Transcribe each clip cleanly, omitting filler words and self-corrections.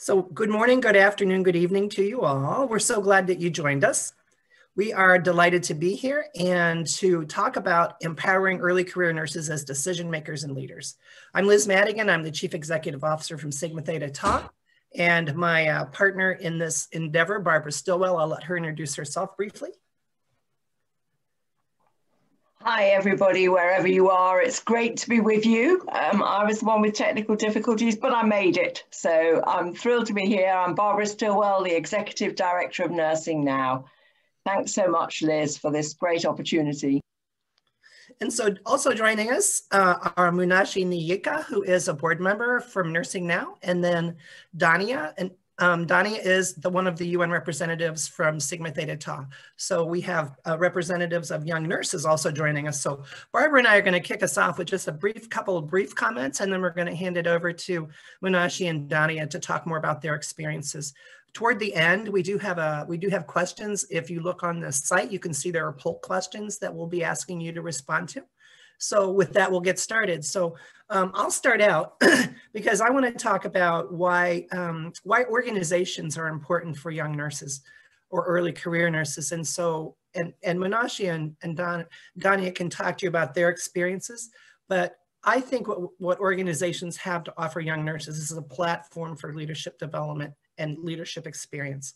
So good morning, good afternoon, good evening to you all. We're so glad that you joined us. We are delighted to be here and to talk about empowering early career nurses as decision makers and leaders. I'm Liz Madigan. I'm the Chief Executive Officer from Sigma Theta Tau, and my partner in this endeavor, Barbara Stillwell. I'll let her introduce herself briefly. Hi, everybody, wherever you are. It's great to be with you. I was the one with technical difficulties, but I made it. So I'm thrilled to be here. I'm Barbara Stillwell, the Executive Director of Nursing Now. Thanks so much, Liz, for this great opportunity. And so also joining us are Munashi Niyika, who is a board member from Nursing Now, and then Dania. And Dania is one of the UN representatives from Sigma Theta Tau. So we have representatives of young nurses also joining us. So Barbara and I are going to kick us off with just a couple of brief comments, and then we're going to hand it over to Munashi and Dania to talk more about their experiences. Toward the end, we do have questions. If you look on the site, you can see there are poll questions that we'll be asking you to respond to. So with that, we'll get started. So I'll start out because I want to talk about why organizations are important for young nurses or early career nurses. And so, and Munashi and Dania can talk to you about their experiences, but I think what organizations have to offer young nurses is a platform for leadership development and leadership experience.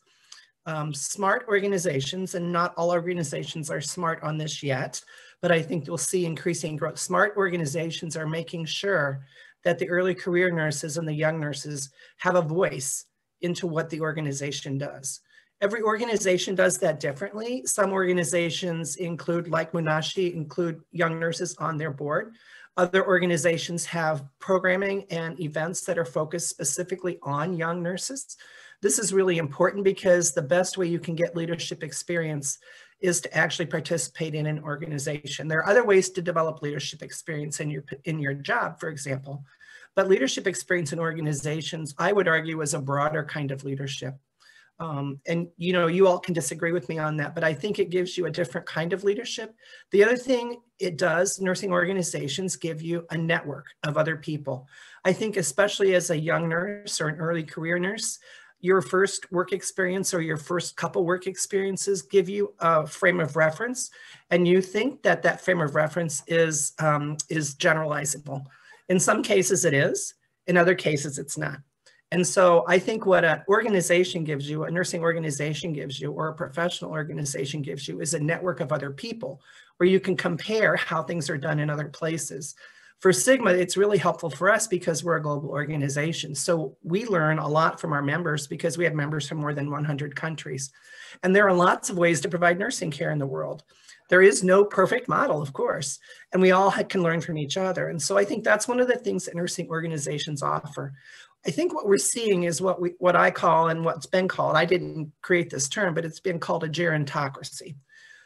Smart organizations, and not all organizations are smart on this yet, but I think you'll see increasing growth. Smart organizations are making sure that the early career nurses and the young nurses have a voice into what the organization does. Every organization does that differently. Some organizations include, like Munashi, include young nurses on their board. Other organizations have programming and events that are focused specifically on young nurses. This is really important because the best way you can get leadership experience is to actually participate in an organization. There are other ways to develop leadership experience in your job, for example, but leadership experience in organizations, I would argue, is a broader kind of leadership. And you all can disagree with me on that, but I think it gives you a different kind of leadership. The other thing it does, nursing organizations give you a network of other people. I think especially as a young nurse or an early career nurse, your first work experience or your first couple work experiences give you a frame of reference, and you think that that frame of reference is generalizable. In some cases it is, in other cases it's not. And so I think what an organization gives you, a nursing organization gives you, or a professional organization gives you, is a network of other people where you can compare how things are done in other places. For Sigma, it's really helpful for us because we're a global organization. So we learn a lot from our members because we have members from more than 100 countries. And there are lots of ways to provide nursing care in the world. There is no perfect model, of course, and we all can learn from each other. And so I think that's one of the things that nursing organizations offer. I think what we're seeing is what I call, and what's been called, I didn't create this term, but it's been called a gerontocracy.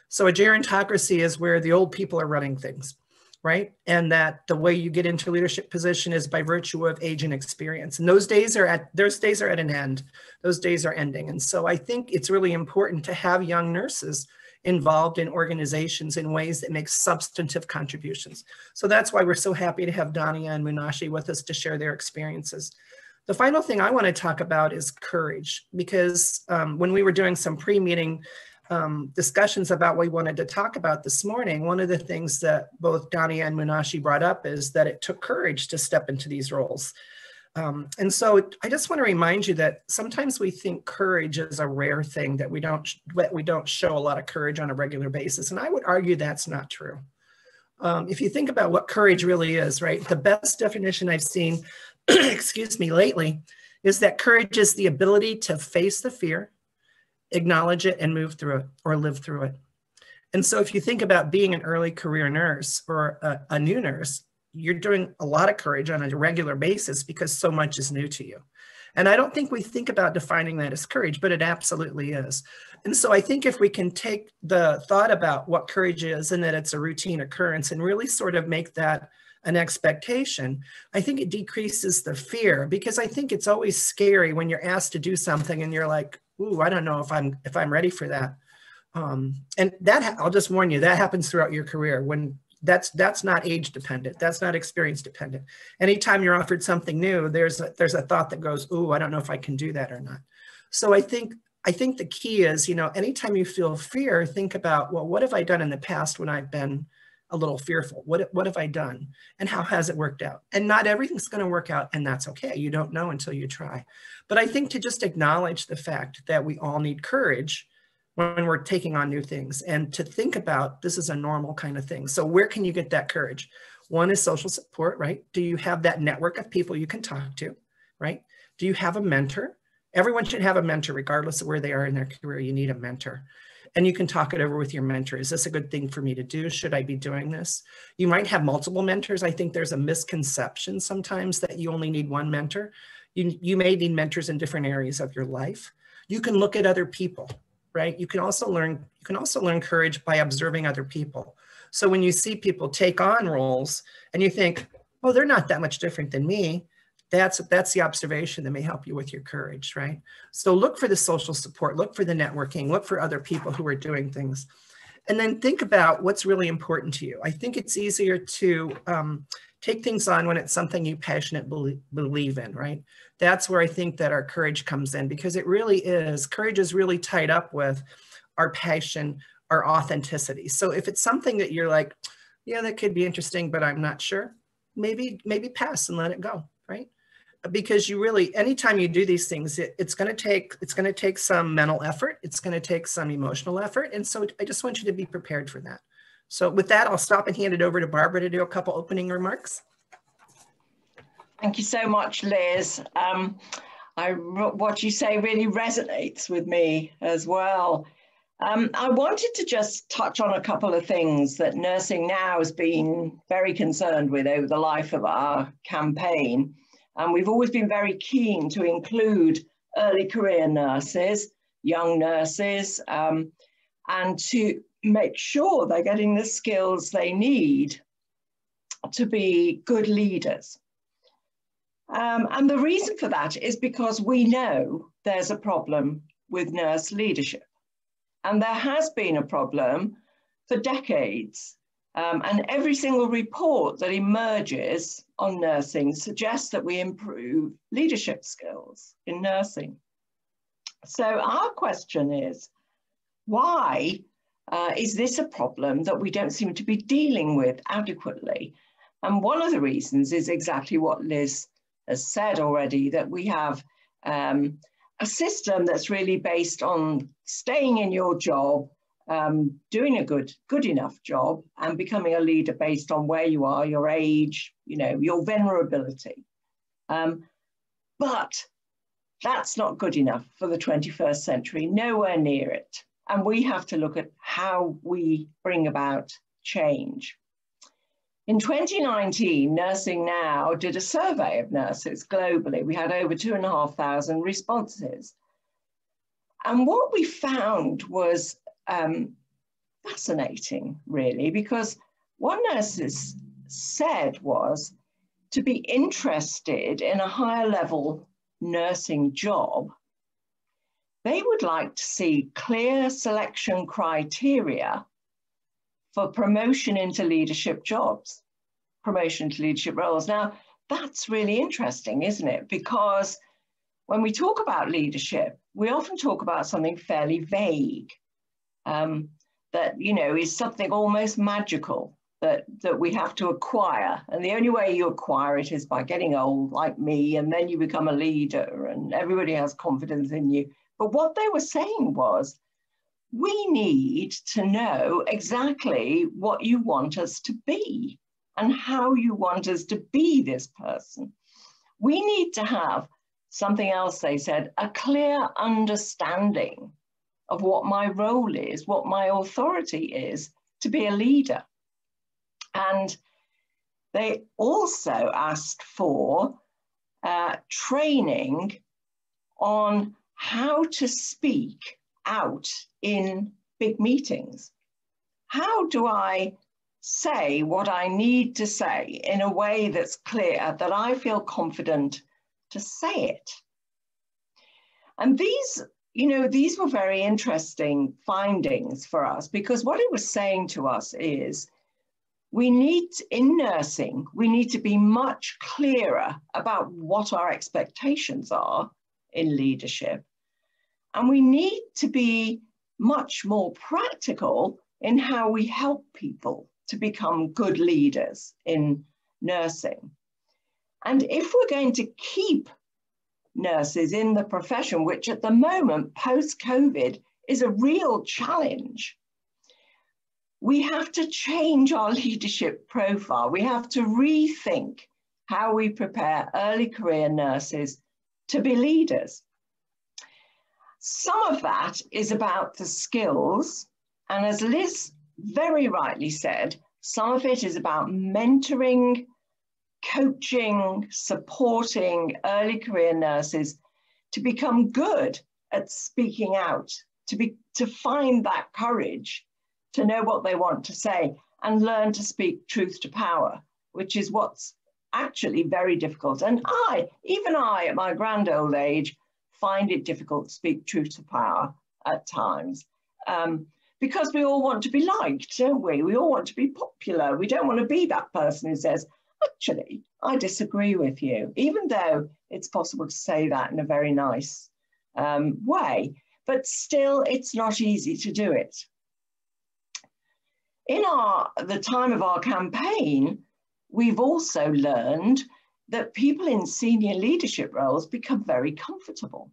So a gerontocracy is where the old people are running things, right? And that the way you get into leadership position is by virtue of age and experience. And those days are at an end. Those days are ending. And so I think it's really important to have young nurses involved in organizations in ways that make substantive contributions. So that's why we're so happy to have Dania and Munashi with us to share their experiences. The final thing I want to talk about is courage, because when we were doing some pre-meeting discussions about what we wanted to talk about this morning, one of the things that both Dania and Munashi brought up is that it took courage to step into these roles. And so I just want to remind you that sometimes we think courage is a rare thing, that we don't show a lot of courage on a regular basis. And I would argue that's not true. If you think about what courage really is, right? The best definition I've seen, excuse me, lately, is that courage is the ability to face the fear, acknowledge it, and move through it or live through it. And so if you think about being an early career nurse or a new nurse, you're doing a lot of courage on a regular basis because so much is new to you. And I don't think we think about defining that as courage, but it absolutely is. And so I think if we can take the thought about what courage is and that it's a routine occurrence and really sort of make that an expectation, I think it decreases the fear, because I think it's always scary when you're asked to do something and you're like, ooh, I don't know if I'm ready for that. And that, I'll just warn you, that happens throughout your career. When That's not age dependent. That's not experience dependent. Anytime you're offered something new, there's a thought that goes, ooh, I don't know if I can do that or not. So I think the key is, anytime you feel fear, think about, well, what have I done in the past when I've been a little fearful? What have I done? And how has it worked out? And not everything's going to work out, and that's okay. You don't know until you try. But I think to just acknowledge the fact that we all need courage when we're taking on new things, and to think about this is a normal kind of thing. So where can you get that courage? One is social support, right? Do you have that network of people you can talk to, right? Do you have a mentor? Everyone should have a mentor, regardless of where they are in their career. You need a mentor. And you can talk it over with your mentor. Is this a good thing for me to do? Should I be doing this? You might have multiple mentors. I think there's a misconception sometimes that you only need one mentor. You may need mentors in different areas of your life. You can look at other people, right? You can also learn courage by observing other people. So when you see people take on roles and you think, oh, they're not that much different than me, that's the observation that may help you with your courage, right? So look for the social support, look for the networking, look for other people who are doing things. And then think about what's really important to you. I think it's easier to take things on when it's something you passionately believe in, right? That's where I think that our courage comes in, because it really is, courage is really tied up with our passion, our authenticity. So if it's something that you're like, yeah, that could be interesting, but I'm not sure, maybe pass and let it go, right? Because you really, anytime you do these things, it's going to take some mental effort. It's going to take some emotional effort. And so I just want you to be prepared for that. So with that, I'll stop and hand it over to Barbara to do a couple opening remarks. Thank you so much, Liz. What you say really resonates with me as well. I wanted to just touch on a couple of things that Nursing Now has been very concerned with over the life of our campaign. And we've always been very keen to include early career nurses, young nurses, and to make sure they're getting the skills they need to be good leaders. And the reason for that is because we know there's a problem with nurse leadership. And there has been a problem for decades. And every single report that emerges on nursing suggests that we improve leadership skills in nursing. So our question is, why is this a problem that we don't seem to be dealing with adequately? And one of the reasons is exactly what Liz has said already, that we have a system that's really based on staying in your job, doing a good enough job, and becoming a leader based on where you are, your age, your vulnerability. But that's not good enough for the 21st century, nowhere near it. And we have to look at how we bring about change. In 2019, Nursing Now did a survey of nurses globally. We had over 2,500 responses. And what we found was fascinating, really, because what nurses said was to be interested in a higher level nursing job, they would like to see clear selection criteria for promotion into leadership jobs, promotion to leadership roles. Now, that's really interesting, isn't it? Because when we talk about leadership, we often talk about something fairly vague, that, is something almost magical that we have to acquire. And the only way you acquire it is by getting old, like me, and then you become a leader and everybody has confidence in you. But what they were saying was, we need to know exactly what you want us to be and how you want us to be this person. We need to have something else, they said, a clear understanding of what my role is, what my authority is to be a leader. And they also asked for training on how to speak out in big meetings. How do I say what I need to say in a way that's clear, that I feel confident to say it? And these were very interesting findings for us, because what it was saying to us is, in nursing, we need to be much clearer about what our expectations are in leadership. And we need to be much more practical in how we help people to become good leaders in nursing. And if we're going to keep nurses in the profession, which at the moment, post-COVID, is a real challenge, we have to change our leadership profile. We have to rethink how we prepare early career nurses to be leaders. Some of that is about the skills, and as Liz very rightly said, some of it is about mentoring, coaching, supporting early career nurses to become good at speaking out, to find that courage, to know what they want to say and learn to speak truth to power, which is what's actually very difficult. And even I, at my grand old age, find it difficult to speak truth to power at times. Because we all want to be liked, don't we? We all want to be popular. We don't want to be that person who says, actually, I disagree with you, even though it's possible to say that in a very nice way. But still, it's not easy to do it. In the time of our campaign, we've also learned that people in senior leadership roles become very comfortable.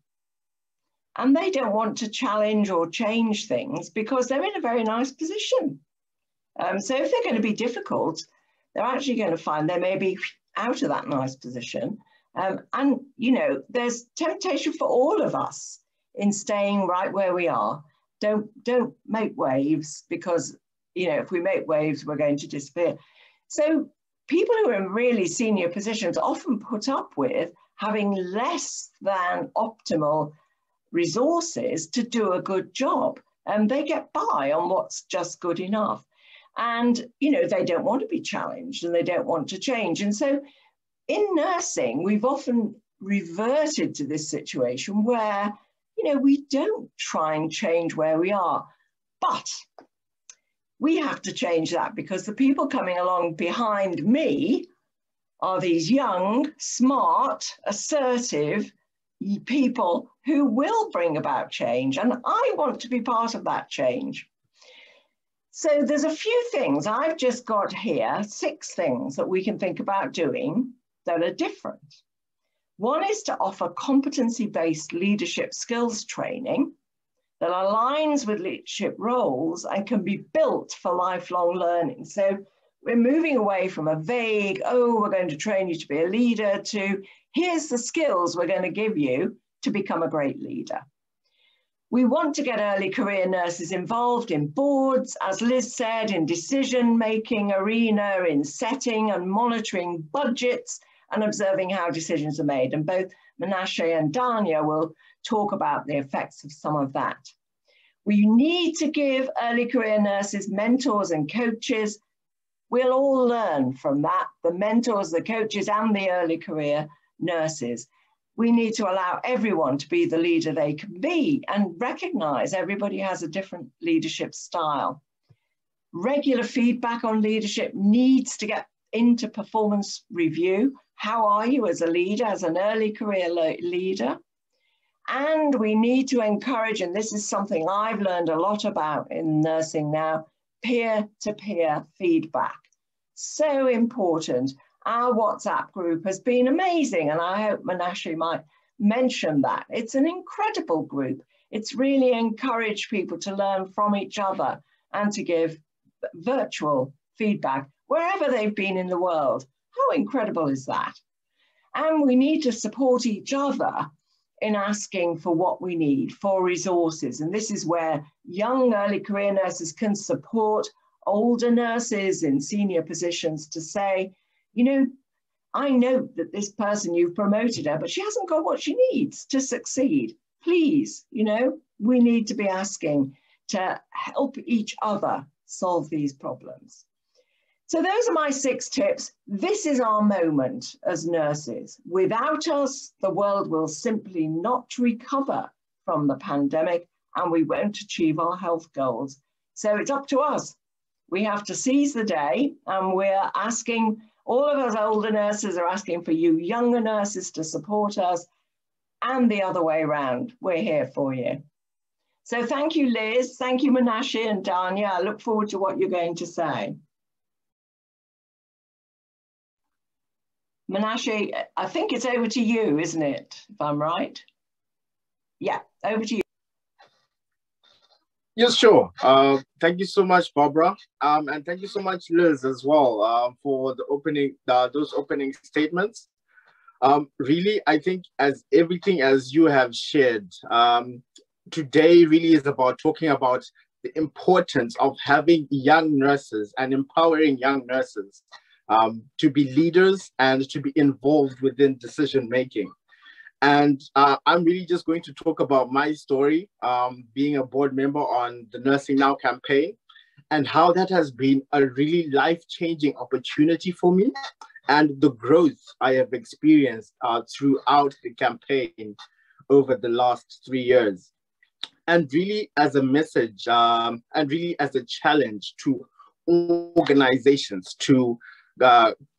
And they don't want to challenge or change things because they're in a very nice position. So if they're going to be difficult, they're actually going to find they may be out of that nice position. And, you know, there's temptation for all of us in staying right where we are. Don't make waves because, you know, if we make waves, we're going to disappear. So people who are in really senior positions often put up with having less than optimal resources to do a good job. And they get by on what's just good enough. And, you know, they don't want to be challenged and they don't want to change. And so in nursing, we've often reverted to this situation where, you know, we don't try and change where we are, but we have to change that because the people coming along behind me are these young, smart, assertive people who will bring about change. And I want to be part of that change. So there's a few things I've just got here, 6 things that we can think about doing that are different. One is to offer competency-based leadership skills training that aligns with leadership roles and can be built for lifelong learning. So we're moving away from a vague, oh, we're going to train you to be a leader, to here's the skills we're going to give you to become a great leader. We want to get early career nurses involved in boards, as Liz said, in decision-making arena, in setting and monitoring budgets and observing how decisions are made. And both Menashe and Dania will talk about the effects of some of that. We need to give early career nurses mentors and coaches. We'll all learn from that, the mentors, the coaches, and the early career nurses. We need to allow everyone to be the leader they can be and recognize everybody has a different leadership style. Regular feedback on leadership needs to get into performance review. How are you as a leader, as an early career leader? And we need to encourage, and this is something I've learned a lot about in nursing now, peer-to-peer feedback. So important. Our WhatsApp group has been amazing, and I hope Menashe might mention that. It's an incredible group. It's really encouraged people to learn from each other and to give virtual feedback wherever they've been in the world. How incredible is that? And we need to support each other in asking for what we need, for resources. And this is where young early career nurses can support older nurses in senior positions to say, you know, I know that this person, you've promoted her, but she hasn't got what she needs to succeed. Please, you know, we need to be asking to help each other solve these problems. So those are my 6 tips. This is our moment as nurses. Without us, the world will simply not recover from the pandemic and we won't achieve our health goals. So it's up to us. We have to seize the day, and we're asking, all of us older nurses are asking for you younger nurses to support us, and the other way around. We're here for you. So thank you, Liz. Thank you, Menashe and Danya. I look forward to what you're going to say. Menashe, I think it's over to you, isn't it? If I'm right. Yeah, over to you. Yes, sure. Thank you so much, Barbara. And thank you so much, Liz, as well, for the opening, those opening statements. Really, I think as everything as you have shared, today really is about talking about the importance of having young nurses and empowering young nurses to be leaders and to be involved within decision-making. And I'm really just going to talk about my story, being a board member on the Nursing Now campaign, and how that has been a really life-changing opportunity for me, and the growth I have experienced throughout the campaign over the last 3 years. And really as a message, and really as a challenge to organizations, to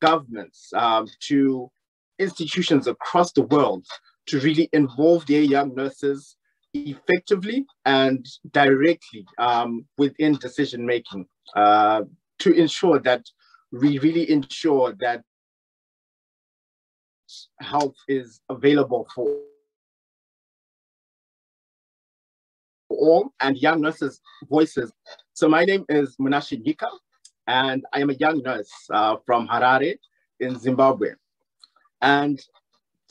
governments, to institutions across the world, to really involve their young nurses effectively and directly within decision-making, to ensure that we really ensure that health is available for all and young nurses' voices. So my name is Menashe Nyika, and I am a young nurse from Harare in Zimbabwe. And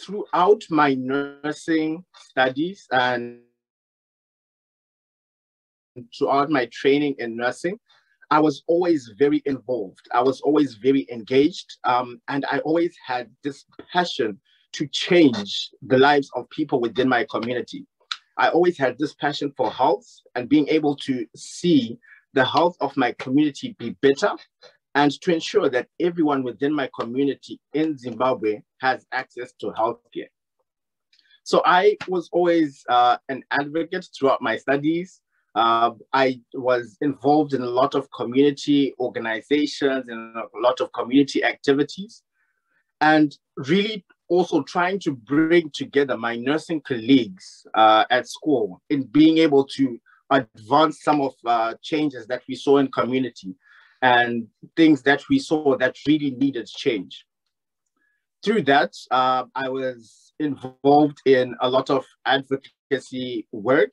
throughout my nursing studies and throughout my training in nursing, I was always very involved. I was always very engaged. And I always had this passion to change the lives of people within my community. I always had this passion for health and being able to see the health of my community be better, and to ensure that everyone within my community in Zimbabwe has access to healthcare. So I was always an advocate throughout my studies. I was involved in a lot of community organizations and a lot of community activities, and really also trying to bring together my nursing colleagues at school in being able to advance some of changes that we saw in community and things that we saw that really needed change. Through that, I was involved in a lot of advocacy work,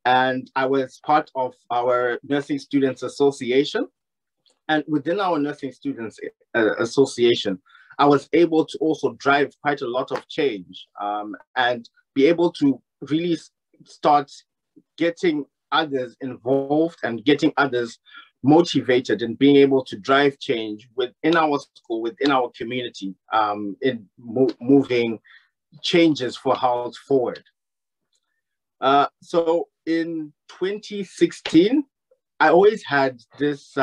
and I was part of our Nursing Students Association. And within our Nursing Students Association, I was able to also drive quite a lot of change and be able to really start getting others involved and getting others motivated and being able to drive change within our school, within our community, in moving changes for health forward. So in 2016, I always had this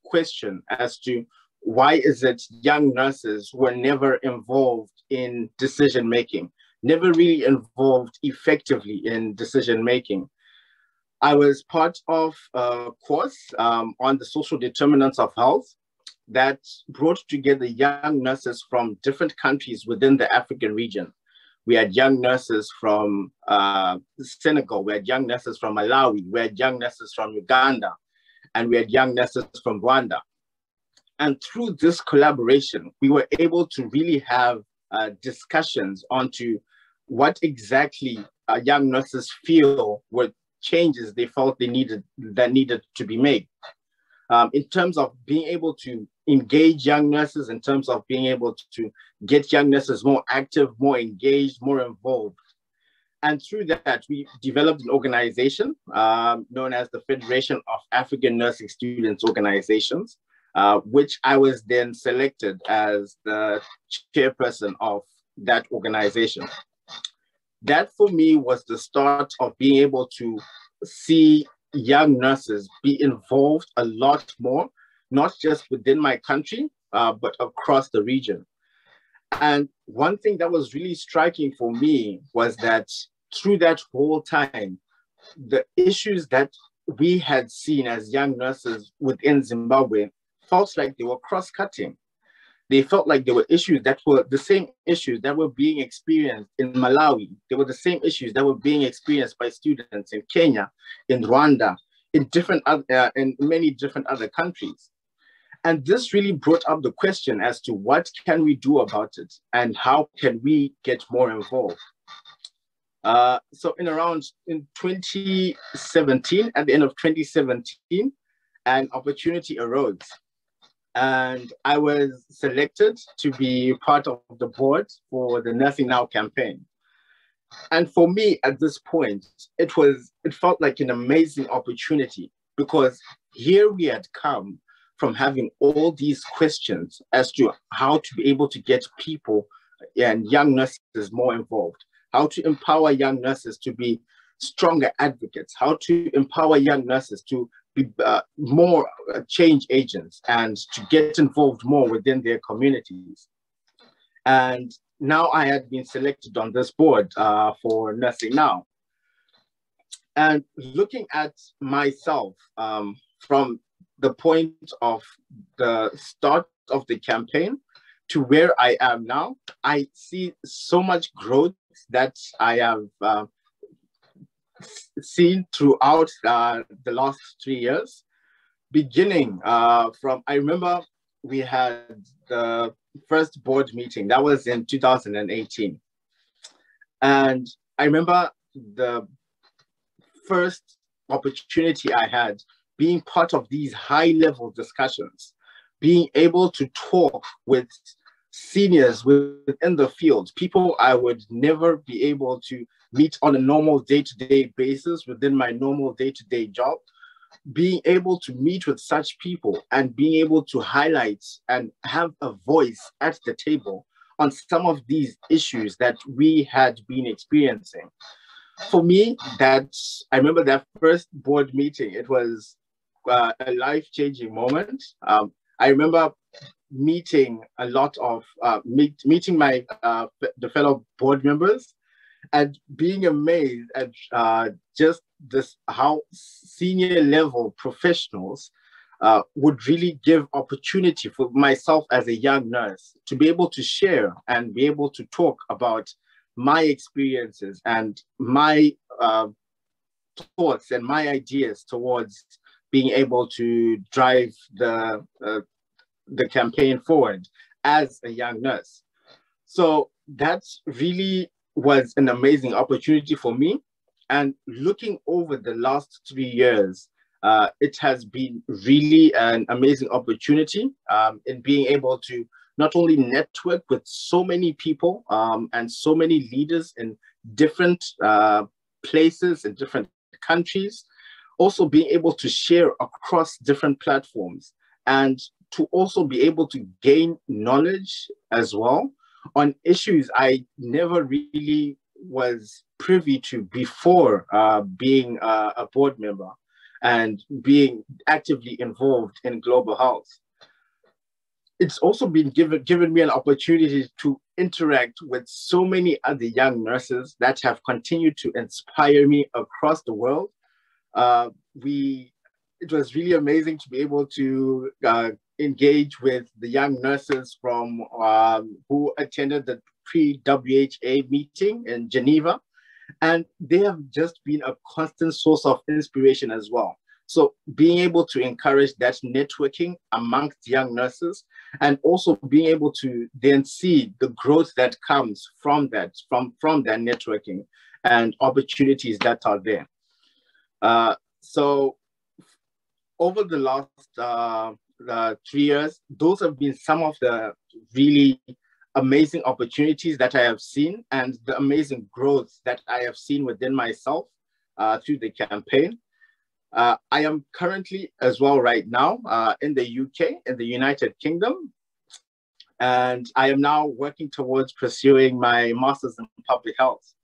question as to why is it young nurses were never involved in decision-making, never really involved effectively in decision-making. I was part of a course on the social determinants of health that brought together young nurses from different countries within the African region. We had young nurses from Senegal, we had young nurses from Malawi, we had young nurses from Uganda, and we had young nurses from Rwanda. And through this collaboration, we were able to really have discussions onto what exactly young nurses feel were changes they felt they needed to be made. In terms of being able to engage young nurses, in terms of being able to get young nurses more active, more engaged, more involved. And through that, we developed an organization known as the Federation of African Nursing Students Organizations, which I was then selected as the chairperson of that organization. That for me was the start of being able to see young nurses be involved a lot more, not just within my country, but across the region. And one thing that was really striking for me was that through that whole time, the issues that we had seen as young nurses within Zimbabwe felt like they were cross-cutting. They felt like there were issues that were the same issues that were being experienced in Malawi. They were the same issues that were being experienced by students in Kenya, in Rwanda, in many different other countries. And this really brought up the question as to what can we do about it and how can we get more involved. So in 2017, at the end of 2017, an opportunity arose. And I was selected to be part of the board for the Nursing Now campaign. And for me at this point, it felt like an amazing opportunity, because here we had come from having all these questions as to how to be able to get people and young nurses more involved, how to empower young nurses to be stronger advocates, how to empower young nurses to be more change agents and to get involved more within their communities. And now I had been selected on this board for Nursing Now. And looking at myself from the point of the start of the campaign to where I am now, I see so much growth that I have seen throughout the last 3 years. Beginning from, I remember we had the first board meeting, that was in 2018. And I remember the first opportunity I had being part of these high-level discussions, being able to talk with seniors within the field, people I would never be able to meet on a normal day-to-day basis within my normal day-to-day job, being able to meet with such people and being able to highlight and have a voice at the table on some of these issues that we had been experiencing. For me, I remember that first board meeting, it was a life-changing moment. I remember meeting a lot of, meeting the fellow board members and being amazed at just how senior level professionals would really give opportunity for myself as a young nurse to be able to share and be able to talk about my experiences and my thoughts and my ideas towards being able to drive the campaign forward as a young nurse. So that really was an amazing opportunity for me. And looking over the last 3 years, it has been really an amazing opportunity in being able to not only network with so many people and so many leaders in different places in different countries, also being able to share across different platforms and to also be able to gain knowledge as well on issues I never really was privy to before being a board member and being actively involved in global health. It's also been given me an opportunity to interact with so many other young nurses that have continued to inspire me across the world. It was really amazing to be able to engage with the young nurses from who attended the pre-WHA meeting in Geneva, and they have just been a constant source of inspiration as well. So being able to encourage that networking amongst young nurses and also being able to then see the growth that comes from that, from that networking and opportunities that are there. So over the last 3 years, those have been some of the really amazing opportunities that I have seen and the amazing growth that I have seen within myself through the campaign. I am currently as well right now in the UK, in the United Kingdom, and I am now working towards pursuing my master's in public health.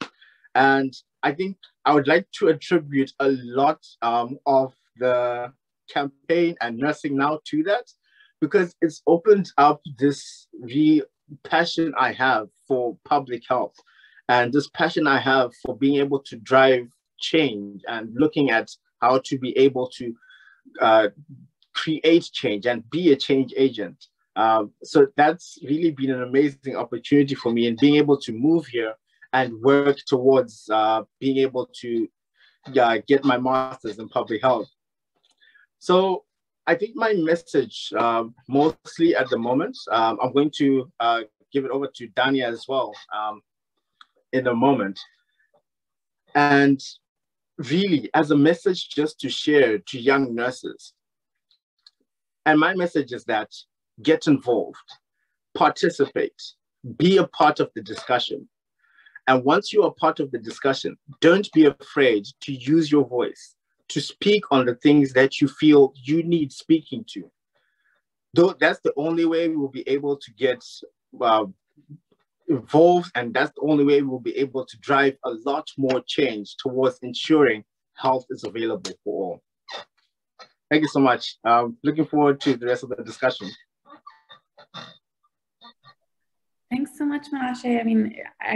And I think I would like to attribute a lot of the campaign and Nursing Now to that, because it's opened up this real passion I have for public health and this passion I have for being able to drive change and looking at how to be able to create change and be a change agent. So that's really been an amazing opportunity for me, and being able to move here and work towards being able to get my master's in public health. So I think my message, mostly at the moment, I'm going to give it over to Dania as well in a moment. And really, as a message just to share to young nurses, and my message is that get involved, participate, be a part of the discussion. And once you are part of the discussion, don't be afraid to use your voice, to speak on the things that you feel you need speaking to. Though that's the only way we will be able to get involved, and that's the only way we'll be able to drive a lot more change towards ensuring health is available for all. Thank you so much. Looking forward to the rest of the discussion. Thanks so much, Menashe. I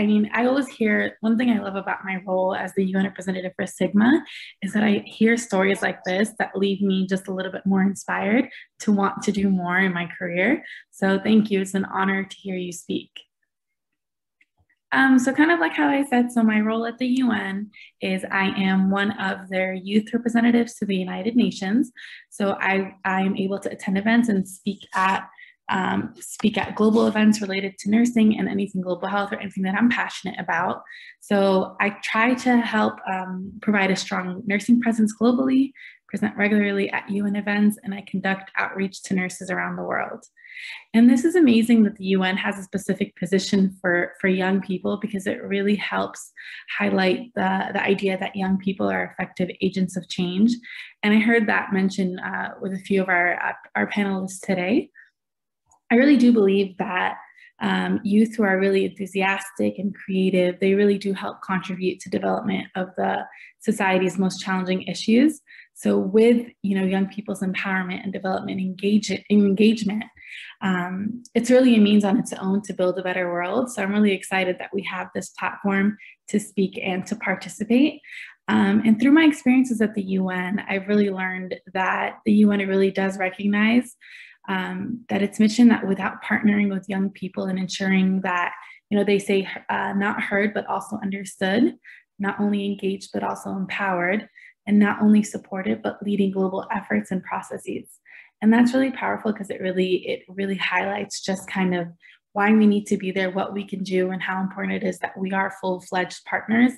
mean, I always hear, one thing I love about my role as the UN representative for Sigma is that I hear stories like this that leave me just a little bit more inspired to want to do more in my career. So thank you. It's an honor to hear you speak. So kind of like how I said, so my role at the UN is I am one of their youth representatives to the United Nations. So I am able to attend events and speak at global events related to nursing and anything global health or anything that I'm passionate about. So I try to help provide a strong nursing presence globally, present regularly at UN events, and I conduct outreach to nurses around the world. And this is amazing that the UN has a specific position for young people, because it really helps highlight the idea that young people are effective agents of change. And I heard that mentioned with a few of our panelists today. I really do believe that youth who are really enthusiastic and creative, they really do help contribute to development of the society's most challenging issues. So with young people's empowerment and development engagement, it's really a means on its own to build a better world. So I'm really excited that we have this platform to speak and to participate. And through my experiences at the UN, I've really learned that the UN really does recognize that its mission, that without partnering with young people and ensuring that, they say not heard, but also understood, not only engaged, but also empowered, and not only supported, but leading global efforts and processes. And that's really powerful, because it really highlights just kind of why we need to be there, what we can do, and how important it is that we are full-fledged partners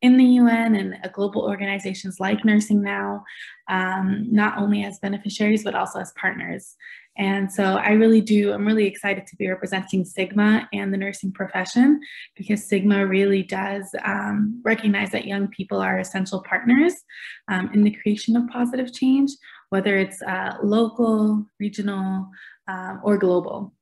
in the UN and global organizations like Nursing Now, not only as beneficiaries, but also as partners. And so I'm really excited to be representing Sigma and the nursing profession, because Sigma really does recognize that young people are essential partners in the creation of positive change, whether it's local, regional, or global.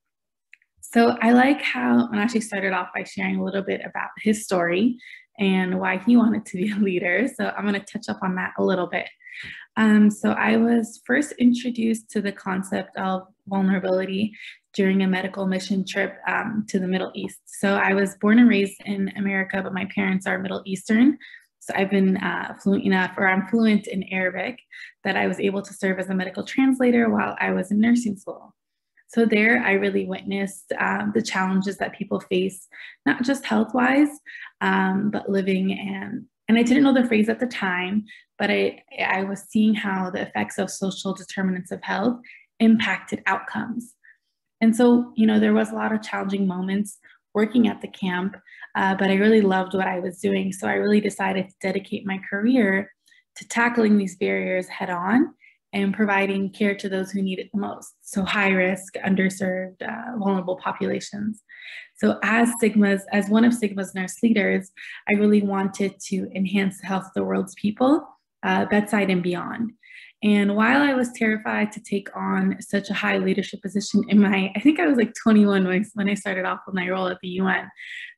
So I like how Menashe started off by sharing a little bit about his story and why he wanted to be a leader. So I'm going to touch up on that a little bit. So I was first introduced to the concept of vulnerability during a medical mission trip to the Middle East. So I was born and raised in America, but my parents are Middle Eastern. So I've been I'm fluent in Arabic, that I was able to serve as a medical translator while I was in nursing school. So there I really witnessed the challenges that people face, not just health-wise, but living and I didn't know the phrase at the time, but I was seeing how the effects of social determinants of health impacted outcomes. And so, there was a lot of challenging moments working at the camp, but I really loved what I was doing. So I really decided to dedicate my career to tackling these barriers head on and providing care to those who need it the most. So high risk, underserved, vulnerable populations. So as one of Sigma's nurse leaders, I really wanted to enhance the health of the world's people, bedside and beyond. And while I was terrified to take on such a high leadership position I think I was like 21 when I started off with my role at the UN.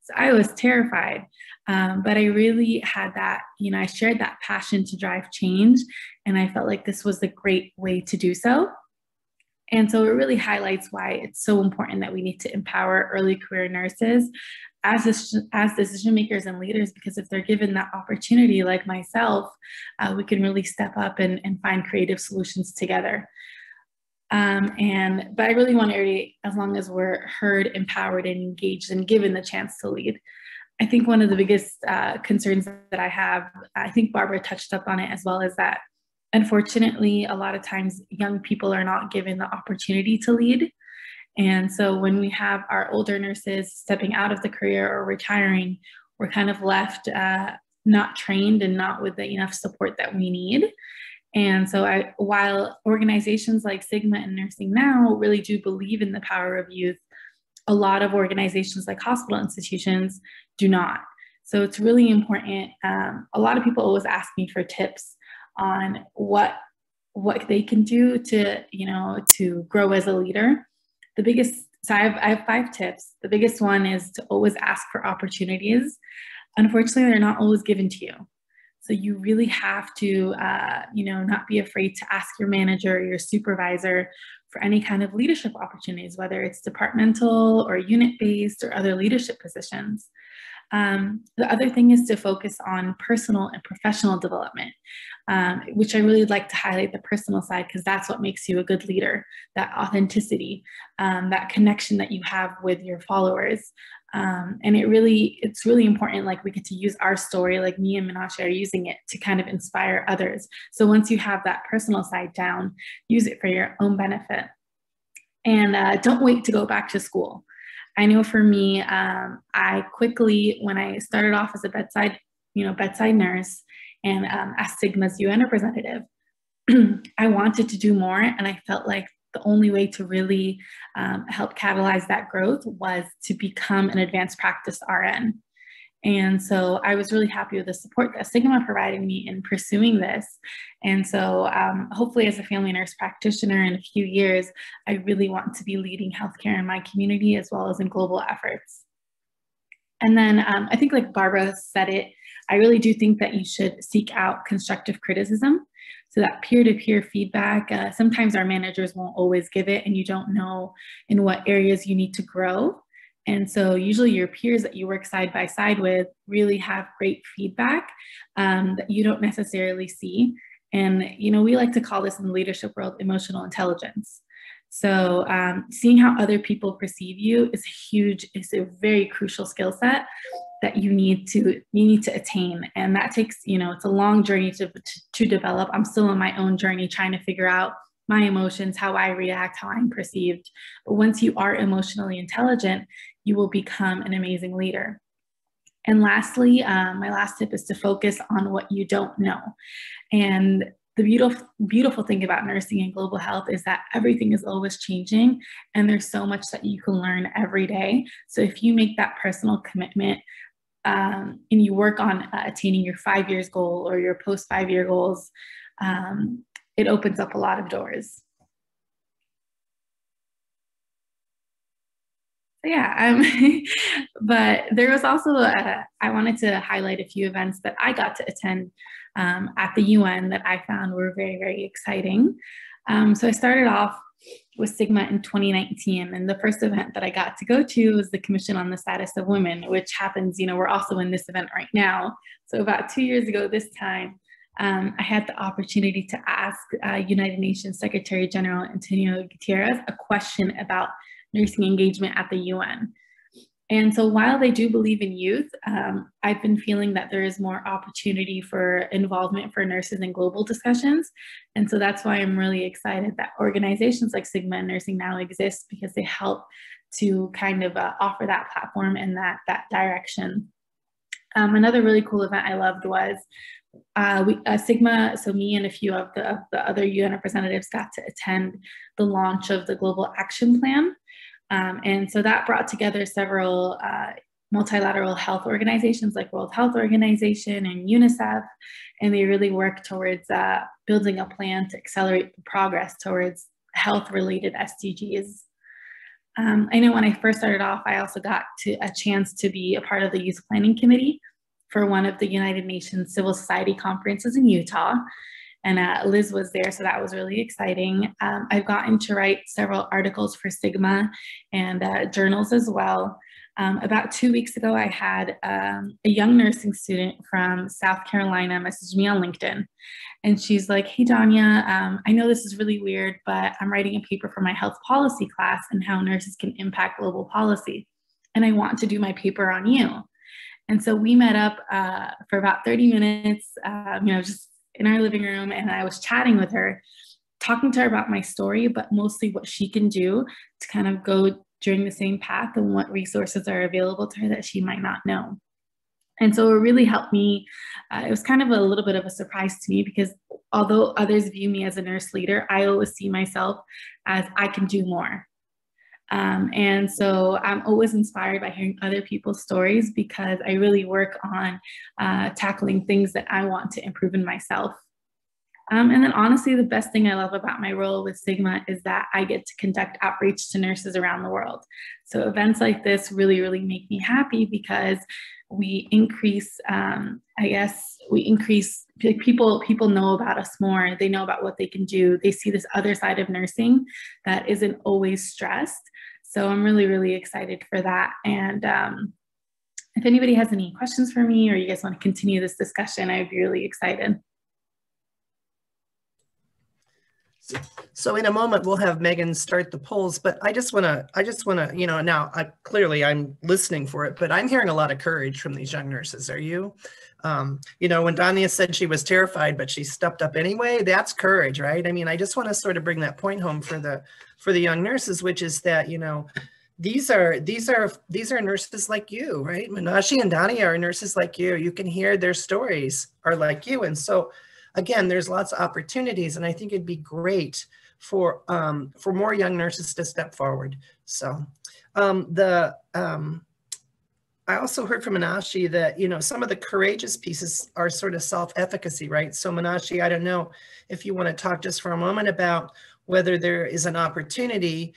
So I was terrified, but I really had that, I shared that passion to drive change. And I felt like this was a great way to do so. And so it really highlights why it's so important that we need to empower early career nurses as decision makers and leaders, because if they're given that opportunity, like myself, we can really step up and find creative solutions together. But I really want everybody, as long as we're heard, empowered, and engaged and given the chance to lead. I think one of the biggest concerns that I have, I think Barbara touched up on it as well, is that unfortunately, a lot of times young people are not given the opportunity to lead. And so when we have our older nurses stepping out of the career or retiring, we're kind of left not trained and not with the enough support that we need. And so while organizations like Sigma and Nursing Now really do believe in the power of youth, a lot of organizations like hospital institutions do not. So it's really important. A lot of people always ask me for tips on what they can do to grow as a leader. So I have 5 tips. The biggest one is to always ask for opportunities. Unfortunately, they're not always given to you. So you really have to, not be afraid to ask your manager or your supervisor for any kind of leadership opportunities, whether it's departmental or unit-based or other leadership positions. The other thing is to focus on personal and professional development, which I really like to highlight the personal side, because that's what makes you a good leader, that authenticity, that connection that you have with your followers. And it's really important, like we get to use our story, like me and Menashe are using it to kind of inspire others. So once you have that personal side down, use it for your own benefit. And don't wait to go back to school. I know for me, I quickly, when I started off as a bedside nurse and as Sigma's UN representative, I wanted to do more, and I felt like the only way to really help catalyze that growth was to become an advanced practice RN. And so I was really happy with the support that Sigma provided me in pursuing this. And so hopefully as a family nurse practitioner in a few years, I really want to be leading healthcare in my community as well as in global efforts. And then I think, like Barbara said it, I really do think that you should seek out constructive criticism. So that peer-to-peer feedback, sometimes our managers won't always give it, and you don't know in what areas you need to grow. And so usually your peers that you work side by side with really have great feedback that you don't necessarily see. And, we like to call this in the leadership world emotional intelligence. So seeing how other people perceive you is a very crucial skill set that you need to attain. And that takes, it's a long journey to develop. I'm still on my own journey trying to figure out my emotions, how I react, how I'm perceived. But once you are emotionally intelligent, you will become an amazing leader. And lastly, my last tip is to focus on what you don't know. And the beautiful thing about nursing and global health is that everything is always changing, and there's so much that you can learn every day. So if you make that personal commitment and you work on attaining your 5 years goal or your post 5-year goals, it opens up a lot of doors. Yeah, but there was also, I wanted to highlight a few events that I got to attend at the UN that I found were very, very exciting. So I started off with Sigma in 2019, and the first event that I got to go to was the Commission on the Status of Women, which happens, we're also in this event right now. So about 2 years ago this time, I had the opportunity to ask United Nations Secretary General Antonio Guterres a question about nursing engagement at the UN. And so while they do believe in youth, I've been feeling that there is more opportunity for involvement for nurses in global discussions. And so that's why I'm really excited that organizations like Sigma and Nursing Now exist, because they help to kind of offer that platform and that direction. Another really cool event I loved was Sigma, so me and a few of the other UN representatives got to attend the launch of the Global Action Plan. And so that brought together several multilateral health organizations like World Health Organization and UNICEF, and they really work towards building a plan to accelerate the progress towards health-related SDGs. I know when I first started off, I also got a chance to be a part of the Youth Planning Committee for one of the United Nations Civil Society conferences in Utah. and Liz was there, so that was really exciting. I've gotten to write several articles for Sigma and journals as well. About 2 weeks ago, I had a young nursing student from South Carolina message me on LinkedIn. And she's like, hey, Danya, I know this is really weird, but I'm writing a paper for my health policy class and how nurses can impact global policy. And I want to do my paper on you. And so we met up for about 30 minutes, just in our living room. And I was chatting with her, talking to her about my story, but mostly what she can do to kind of go during the same path and what resources are available to her that she might not know. And so it really helped me. It was kind of a little bit of a surprise to me because although others view me as a nurse leader, I always see myself as I can do more. And so I'm always inspired by hearing other people's stories because I really work on tackling things that I want to improve in myself. And then honestly, the best thing I love about my role with Sigma is that I get to conduct outreach to nurses around the world. So events like this really, really make me happy because we increase, people know about us more. They know about what they can do. They see this other side of nursing that isn't always stressed. So I'm really, really excited for that. And if anybody has any questions for me or you guys want to continue this discussion, I'd be really excited. So in a moment, we'll have Megan start the polls, but I just want to, now clearly I'm listening for it, but I'm hearing a lot of courage from these young nurses. Are you? When Danya said she was terrified, but she stepped up anyway, that's courage, right? I mean, I just want to sort of bring that point home for the young nurses, which is that, these are nurses like you, right? Meenakshi and Danya are nurses like you. You can hear their stories are like you. And so again, there's lots of opportunities, and I think it'd be great for more young nurses to step forward. So I also heard from Meenakshi that, some of the courageous pieces are sort of self-efficacy, right? So Meenakshi, I don't know if you want to talk just for a moment about whether there is an opportunity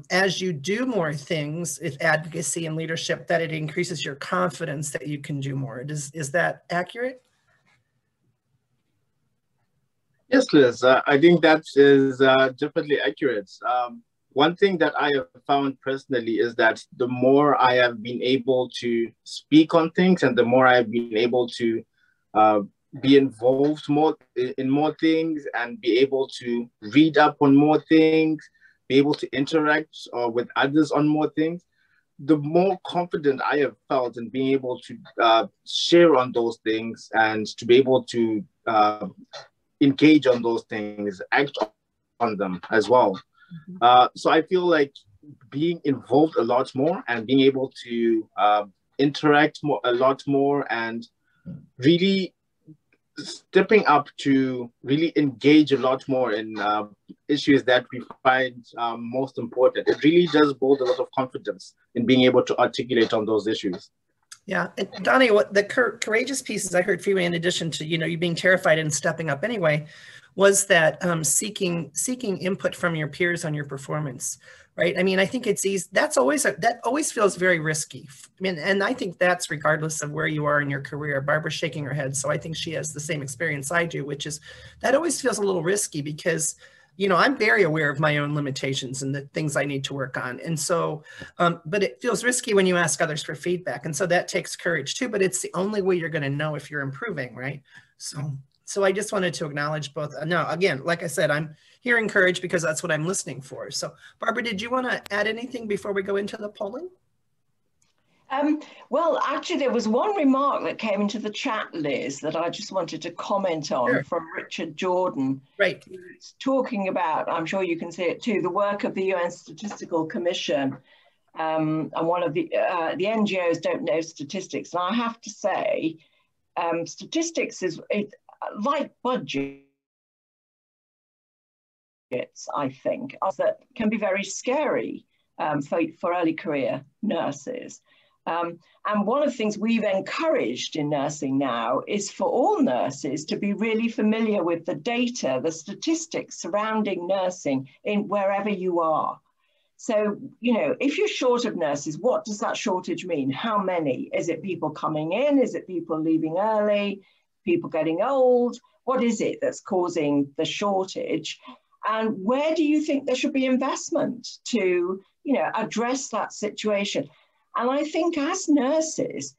as you do more things with advocacy and leadership that it increases your confidence that you can do more. Is that accurate? Yes, Liz, I think that is definitely accurate. One thing that I have found personally is that the more I have been able to speak on things and the more I've been able to be involved more in more things and be able to read up on more things, be able to interact with others on more things, the more confident I have felt in being able to share on those things and to be able to engage on those things, act on them as well. So I feel like being involved a lot more and being able to interact a lot more and really stepping up to really engage a lot more in issues that we find most important. It really does build a lot of confidence in being able to articulate on those issues. Yeah, and Donnie, what the courageous pieces I heard from you, in addition to you being terrified and stepping up anyway, was that seeking input from your peers on your performance, right? I mean, I think it's easy. That always feels very risky. I mean, and I think that's regardless of where you are in your career. Barbara's shaking her head, so I think she has the same experience I do, which is that always feels a little risky because I'm very aware of my own limitations and the things I need to work on. And so, but it feels risky when you ask others for feedback. And so that takes courage too, but it's the only way you're going to know if you're improving, right? So I just wanted to acknowledge both. Now, again, like I said, I'm hearing courage because that's what I'm listening for. So Barbara, did you want to add anything before we go into the polling? Well, actually, there was one remark that came into the chat, Liz, that I just wanted to comment on. Sure. From Richard Jordan. Right. He's talking about, I'm sure you can see it too, the work of the UN Statistical Commission. And one of the NGOs don't know statistics. And I have to say, statistics is like budgets, I think, that can be very scary for early career nurses. And one of the things we've encouraged in nursing now is for all nurses to be really familiar with the data, the statistics surrounding nursing in wherever you are. So, if you're short of nurses, what does that shortage mean? How many? Is it people coming in? Is it people leaving early? people getting old? What is it that's causing the shortage? And where do you think there should be investment to, address that situation? And I think as nurses,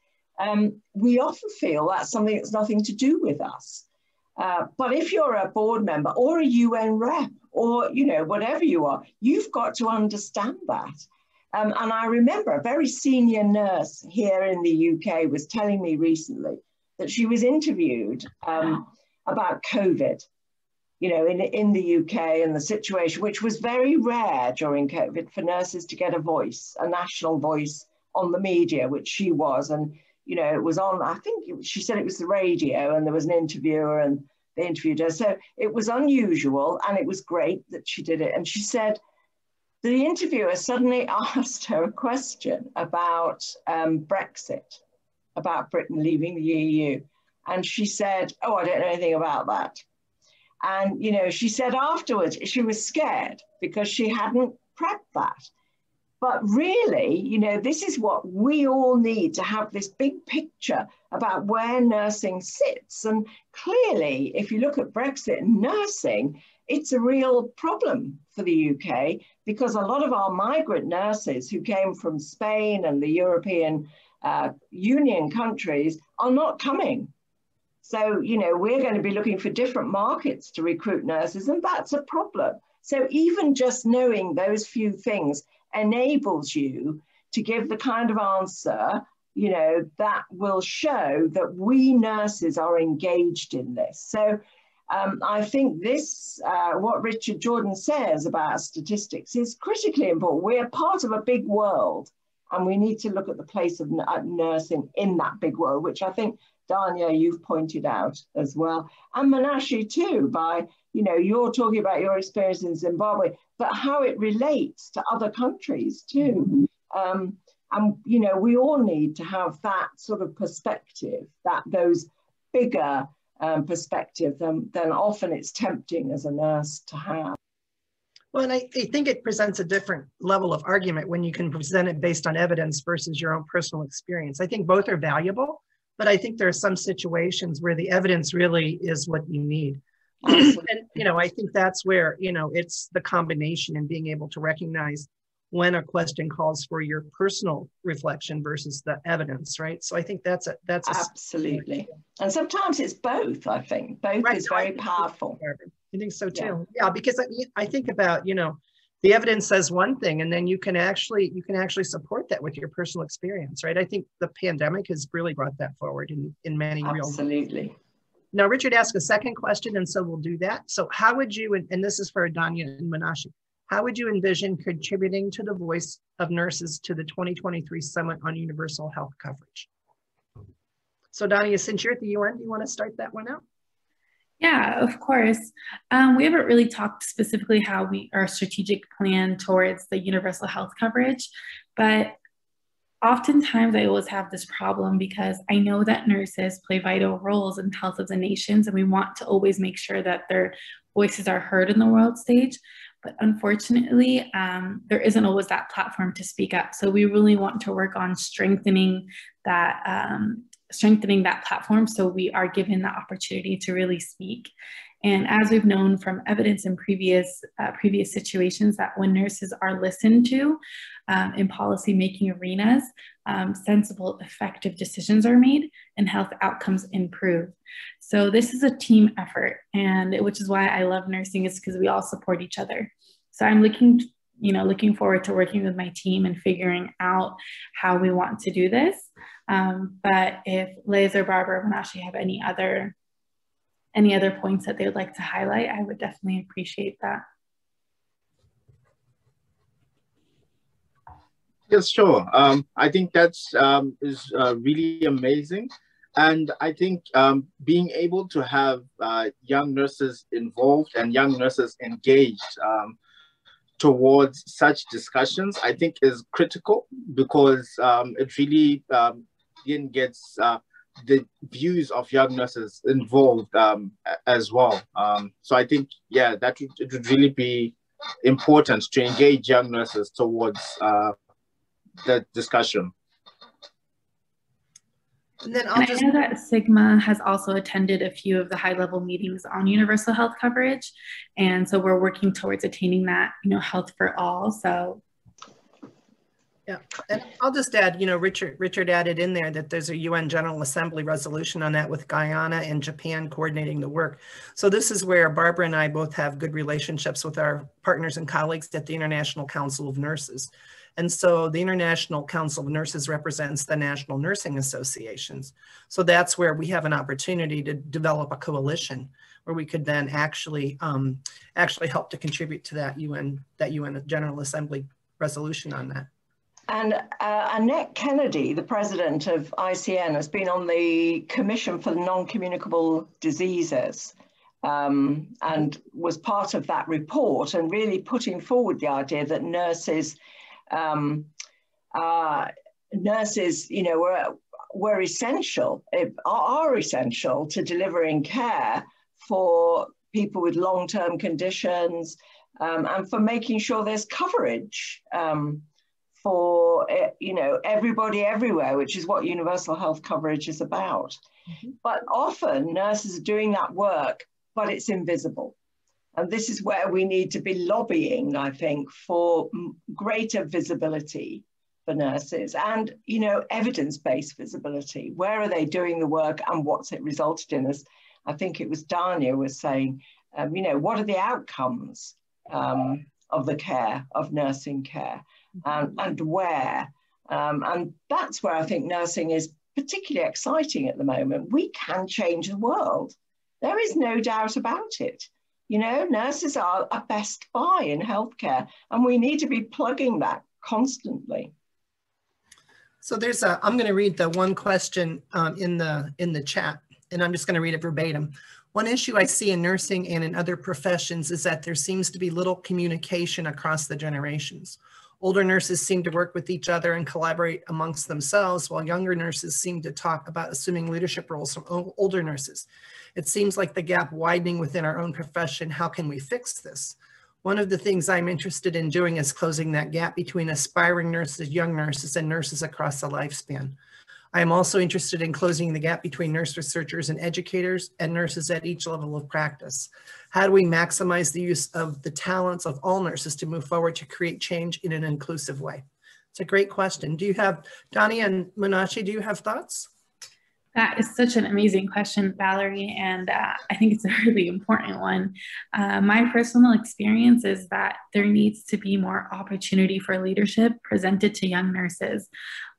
we often feel that's something that's nothing to do with us. But if you're a board member or a UN rep or, whatever you are, you've got to understand that. And I remember a very senior nurse here in the UK was telling me recently that she was interviewed about COVID, in the UK and the situation, which was very rare during COVID for nurses to get a voice, a national voice on the media, which she was. And, it was on, I think she said it was the radio, and there was an interviewer and they interviewed her. So it was unusual, and it was great that she did it. And she said, the interviewer suddenly asked her a question about Brexit, about Britain leaving the EU. And she said, oh, I don't know anything about that. And, she said afterwards she was scared because she hadn't prepped that. But really, this is what we all need to have, this big picture about where nursing sits. And clearly, if you look at Brexit and nursing, it's a real problem for the UK, because a lot of our migrant nurses who came from Spain and the European Union countries are not coming. So, we're going to be looking for different markets to recruit nurses, and that's a problem. So even just knowing those few things enables you to give the kind of answer, that will show that we nurses are engaged in this. So I think this, what Richard Jordan says about statistics is critically important. We're part of a big world, and we need to look at the place of nursing in that big world, which I think, Dania, you've pointed out as well. And Menashe too, by, you're talking about your experience in Zimbabwe, but how it relates to other countries too. And, we all need to have that sort of perspective, those bigger perspective than often it's tempting as a nurse to have. Well, and I think it presents a different level of argument when you can present it based on evidence versus your own personal experience. I think both are valuable, but I think there are some situations where the evidence really is what you need. And, I think that's where, it's the combination and being able to recognize when a question calls for your personal reflection versus the evidence, right? So I think that's absolutely. And sometimes it's both, I think. Both right. is very powerful. I think so too. Yeah, because I think about, the evidence says one thing, and then you can actually support that with your personal experience, right? I think the pandemic has really brought that forward in many real ways. Absolutely. Now, Richard asked a second question, and so we'll do that. So how would you, and this is for Dania and Menashe, how would you envision contributing to the voice of nurses to the 2023 Summit on Universal Health Coverage? So Dania, since you're at the UN, do you want to start that one out? Yeah, of course. We haven't really talked specifically how our strategic plan towards the universal health coverage, but oftentimes I always have this problem because I know that nurses play vital roles in the health of the nations, and we want to always make sure that their voices are heard in the world stage. But unfortunately, there isn't always that platform to speak up. So we really want to work on strengthening that platform so we are given the opportunity to really speak. And as we've known from evidence in previous situations, that when nurses are listened to in policy-making arenas, sensible, effective decisions are made and health outcomes improve. So this is a team effort, and which is why I love nursing, is because we all support each other. So I'm looking forward to working with my team and figuring out how we want to do this. But if Liz or Barbara or Menashe have any other points that they would like to highlight, I would definitely appreciate that. Yes, sure. I think that's is really amazing. And I think being able to have young nurses involved and young nurses engaged towards such discussions, I think is critical, because it really gets the views of young nurses involved as well. So I think, yeah, it would really be important to engage young nurses towards the discussion. And then I know that Sigma has also attended a few of the high-level meetings on universal health coverage. And so we're working towards attaining that, health for all. So yeah, and I'll just add, Richard added in there that there's a UN General Assembly resolution on that with Guyana and Japan coordinating the work. So this is where Barbara and I both have good relationships with our partners and colleagues at the International Council of Nurses. And so the International Council of Nurses represents the National Nursing Associations. So that's where we have an opportunity to develop a coalition where we could then actually help to contribute to that UN General Assembly resolution on that. And Annette Kennedy, the president of ICN, has been on the Commission for Non-Communicable Diseases and was part of that report and really putting forward the idea that nurses, were essential, are essential to delivering care for people with long-term conditions and for making sure there's coverage for everybody everywhere, which is what universal health coverage is about. Mm-hmm. But often nurses are doing that work, but it's invisible. And this is where we need to be lobbying, I think, for greater visibility for nurses and, evidence-based visibility. Where are they doing the work and what's it resulted in? As I think it was Dania was saying, what are the outcomes of the care, of nursing care? And where. And that's where I think nursing is particularly exciting at the moment. We can change the world. There is no doubt about it. Nurses are a best buy in healthcare, and we need to be plugging that constantly. So I'm going to read the one question in the chat, and I'm just going to read it verbatim. One issue I see in nursing and in other professions is that there seems to be little communication across the generations. Older nurses seem to work with each other and collaborate amongst themselves, while younger nurses seem to talk about assuming leadership roles from older nurses. It seems like the gap widening within our own profession. How can we fix this? One of the things I'm interested in doing is closing that gap between aspiring nurses, young nurses, and nurses across the lifespan. I am also interested in closing the gap between nurse researchers and educators and nurses at each level of practice. How do we maximize the use of the talents of all nurses to move forward to create change in an inclusive way? It's a great question. Do you have, Dania and Munashi, do you have thoughts? That is such an amazing question, Valerie, and I think it's a really important one. My personal experience is that there needs to be more opportunity for leadership presented to young nurses.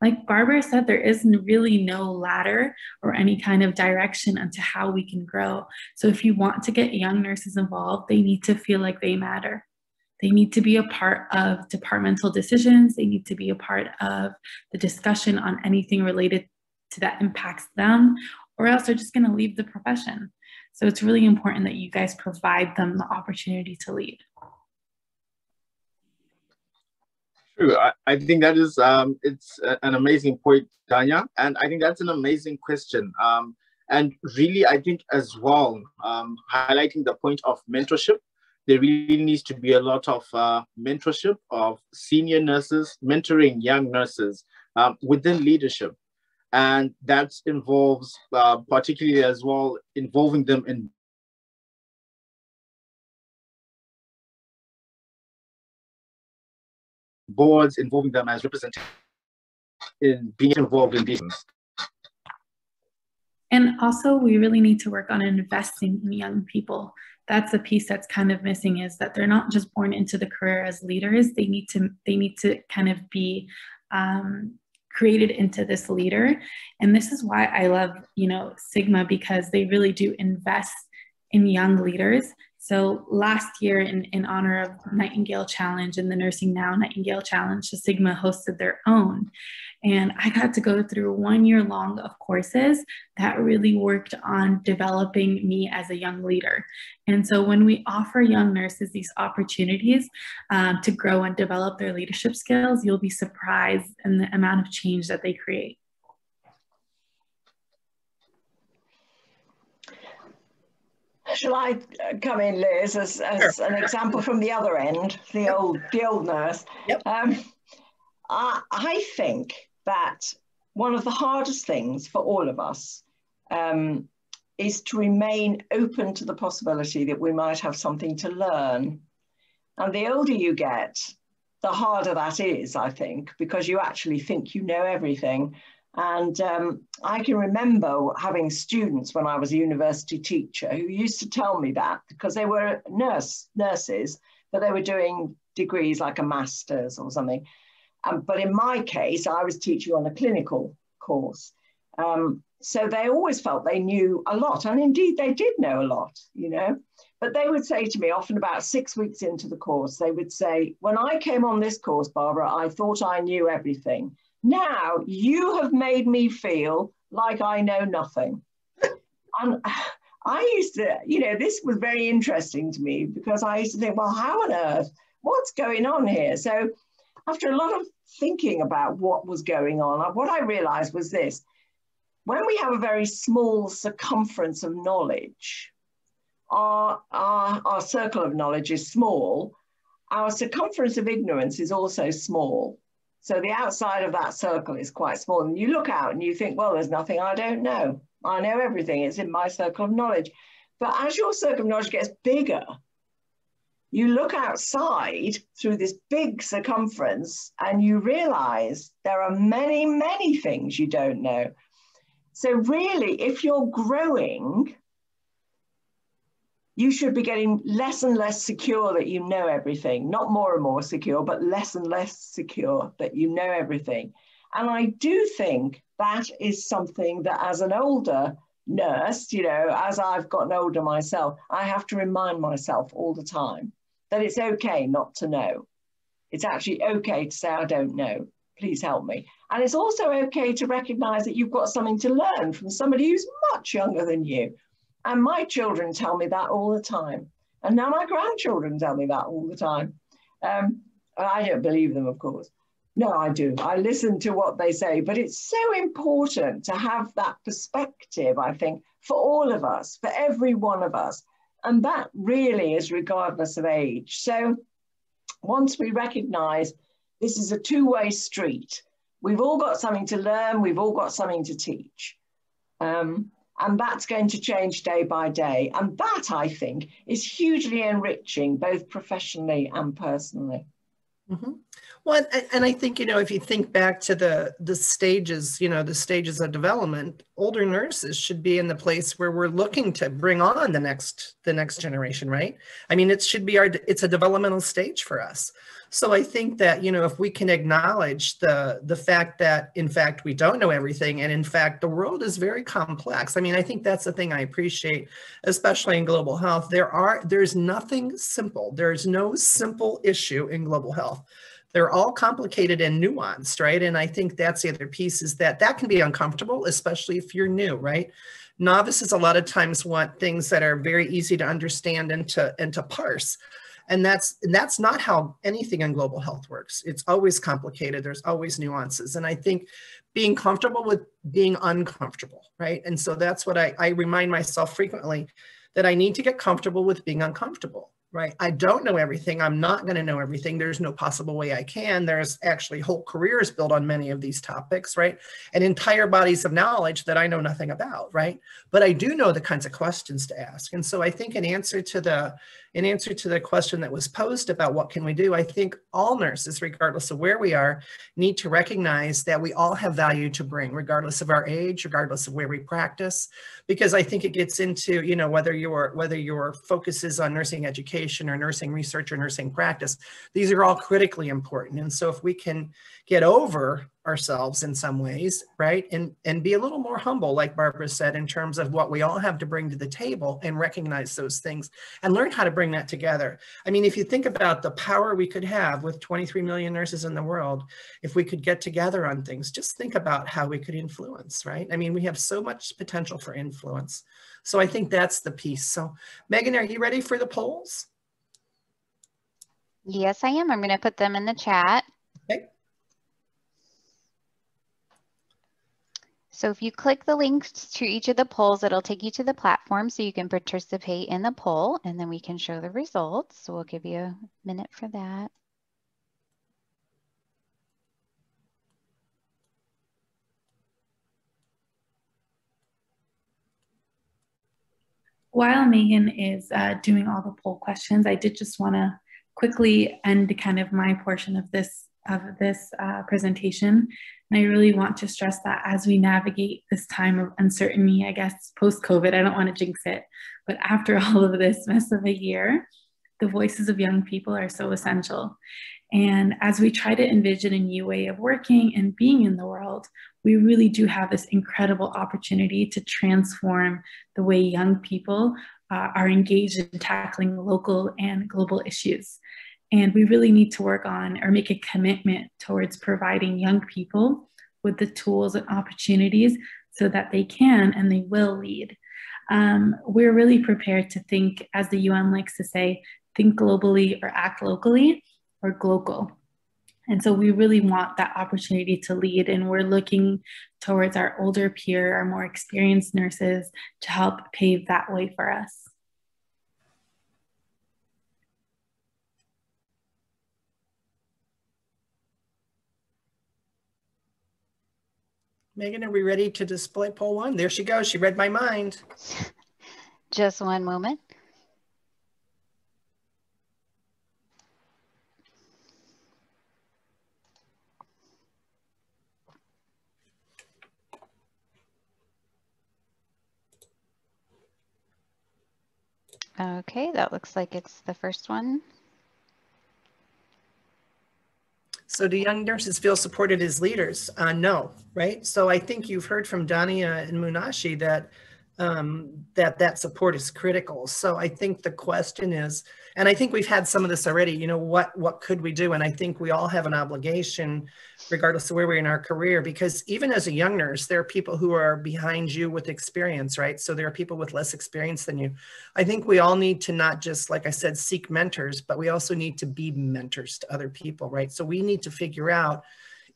Like Barbara said, there is really no ladder or any kind of direction onto how we can grow. So if you want to get young nurses involved, they need to feel like they matter. They need to be a part of departmental decisions. They need to be a part of the discussion on anything related to that impacts them, or else they're just going to leave the profession. So it's really important that you guys provide them the opportunity to lead. True. I think that is, it's an amazing point, Dania. And I think that's an amazing question. And really, I think as well, highlighting the point of mentorship, there really needs to be a lot of mentorship of senior nurses, mentoring young nurses within leadership. And that involves, particularly as well, involving them in boards, involving them as representatives in being involved in these things. And also, we really need to work on investing in young people. That's the piece that's kind of missing, is that they're not just born into the career as leaders. They need to kind of be created into this leader. And this is why I love, Sigma, because they really do invest in young leaders. So last year, in honor of Nightingale Challenge and the Nursing Now Nightingale Challenge, the Sigma hosted their own. And I got to go through 1 year long of courses that really worked on developing me as a young leader. And so when we offer young nurses these opportunities to grow and develop their leadership skills, you'll be surprised in the amount of change that they create. Shall I come in, Liz, as an example from the other end, the old nurse? Yep. I think that one of the hardest things for all of us is to remain open to the possibility that we might have something to learn. And the older you get, the harder that is, I think, because you actually think you know everything. And I can remember having students when I was a university teacher who used to tell me that, because they were nurses, but they were doing degrees like a master's or something. But in my case, I was teaching on a clinical course. So they always felt they knew a lot. And indeed, they did know a lot, you know. But they would say to me, often about 6 weeks into the course, they would say, when I came on this course, Barbara, I thought I knew everything. Now you have made me feel like I know nothing. And I used to, you know, this was very interesting to me, because I used to think, well, how on earth, what's going on here? So after a lot of thinking about what was going on, what I realized was this: when we have a very small circumference of knowledge, our circle of knowledge is small, our circumference of ignorance is also small. So the outside of that circle is quite small. And you look out and you think, well, there's nothing I don't know. I know everything. It's in my circle of knowledge. But as your circle of knowledge gets bigger, you look outside through this big circumference and you realize there are many, many things you don't know. So really, if you're growing, you should be getting less and less secure that you know everything, not more and more secure, but less and less secure that you know everything. And I do think that is something that, as an older nurse, you know, as I've gotten older myself, I have to remind myself all the time that it's okay not to know. It's actually okay to say, I don't know, please help me. And it's also okay to recognize that you've got something to learn from somebody who's much younger than you. And my children tell me that all the time. And now my grandchildren tell me that all the time. I don't believe them, of course. No, I do. I listen to what they say. But it's so important to have that perspective, I think, for all of us, for every one of us. And that really is regardless of age. So once we recognize this is a two-way street, we've all got something to learn, we've all got something to teach. And that's going to change day by day. And that, I think, is hugely enriching, both professionally and personally. Mm-hmm. Well, and I think, you know, if you think back to the stages, you know, the stages of development, older nurses should be in the place where we're looking to bring on the next generation, right? I mean, it should be it's a developmental stage for us. So I think that, you know, if we can acknowledge the fact that, in fact, we don't know everything, and in fact, the world is very complex. I mean, I think that's the thing I appreciate, especially in global health. There's nothing simple. There's no simple issue in global health. They're all complicated and nuanced, right? And I think that's the other piece, is that can be uncomfortable, especially if you're new, right? Novices a lot of times want things that are very easy to understand and to parse. And that's not how anything in global health works. It's always complicated. There's always nuances. And I think being comfortable with being uncomfortable, right? And so that's what I remind myself frequently, that I need to get comfortable with being uncomfortable, right? I don't know everything. I'm not going to know everything. There's no possible way I can. There's actually whole careers built on many of these topics, right? And entire bodies of knowledge that I know nothing about, right? But I do know the kinds of questions to ask. And so I think in answer to the question that was posed about what can we do, I think all nurses, regardless of where we are, need to recognize that we all have value to bring, regardless of our age, regardless of where we practice, because I think it gets into, you know, whether your focus is on nursing education or nursing research or nursing practice, these are all critically important. And so if we can get over ourselves in some ways, right, and be a little more humble, like Barbara said, in terms of what we all have to bring to the table, and recognize those things and learn how to bring that together. I mean, if you think about the power we could have with 23 million nurses in the world, if we could get together on things, just think about how we could influence, right? I mean, we have so much potential for influence. So I think that's the piece. So Megan, are you ready for the polls? Yes, I am. I'm going to put them in the chat. Okay. So if you click the links to each of the polls, it'll take you to the platform so you can participate in the poll, and then we can show the results. So we'll give you a minute for that. while Megan is doing all the poll questions, I did just want to quickly end kind of my portion of this presentation. And I really want to stress that as we navigate this time of uncertainty, I guess post-COVID, I don't want to jinx it, but after all of this mess of a year, the voices of young people are so essential. And as we try to envision a new way of working and being in the world, we really do have this incredible opportunity to transform the way young people are engaged in tackling local and global issues. And we really need to work on or make a commitment towards providing young people with the tools and opportunities so that they can and they will lead. We're really prepared to think, as the UN likes to say, think globally or act locally or global. And so we really want that opportunity to lead, and we're looking towards our older peer, our more experienced nurses to help pave that way for us. Megan, are we ready to display poll one? There she goes. She read my mind. Just one moment. Okay, that looks like it's the first one. So do young nurses feel supported as leaders? No, right? So I think you've heard from Dania and Munashi that that support is critical. So I think the question is, and I think we've had some of this already, you know, what could we do? And I think we all have an obligation, regardless of where we're in our career, because even as a young nurse, there are people who are behind you with experience, right? So there are people with less experience than you. I think we all need to not just, like I said, seek mentors, but we also need to be mentors to other people, right? So we need to figure out,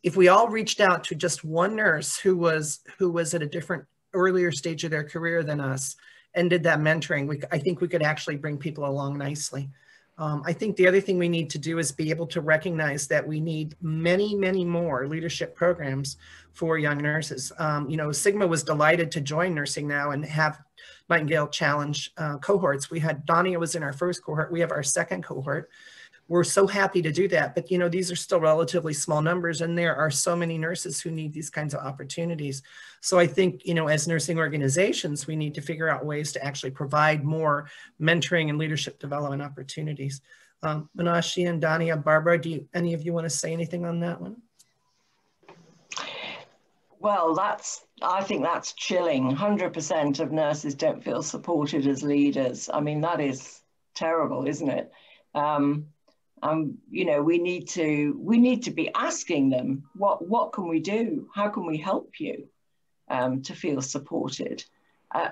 if we all reached out to just one nurse who was at a different earlier stage of their career than us and did that mentoring, I think we could actually bring people along nicely. I think the other thing we need to do is be able to recognize that we need many, many more leadership programs for young nurses. You know, Sigma was delighted to join Nursing Now and have Nightingale Challenge cohorts. We had, Dania was in our first cohort. We have our second cohort. We're so happy to do that, but you know, these are still relatively small numbers, and there are so many nurses who need these kinds of opportunities. So I think, you know, as nursing organizations, we need to figure out ways to actually provide more mentoring and leadership development opportunities. Manashi and Dania, Barbara, do any of you want to say anything on that one? Well, I think that's chilling. 100% of nurses don't feel supported as leaders. I mean, that is terrible, isn't it? You know, we need to be asking them, what can we do? How can we help you to feel supported?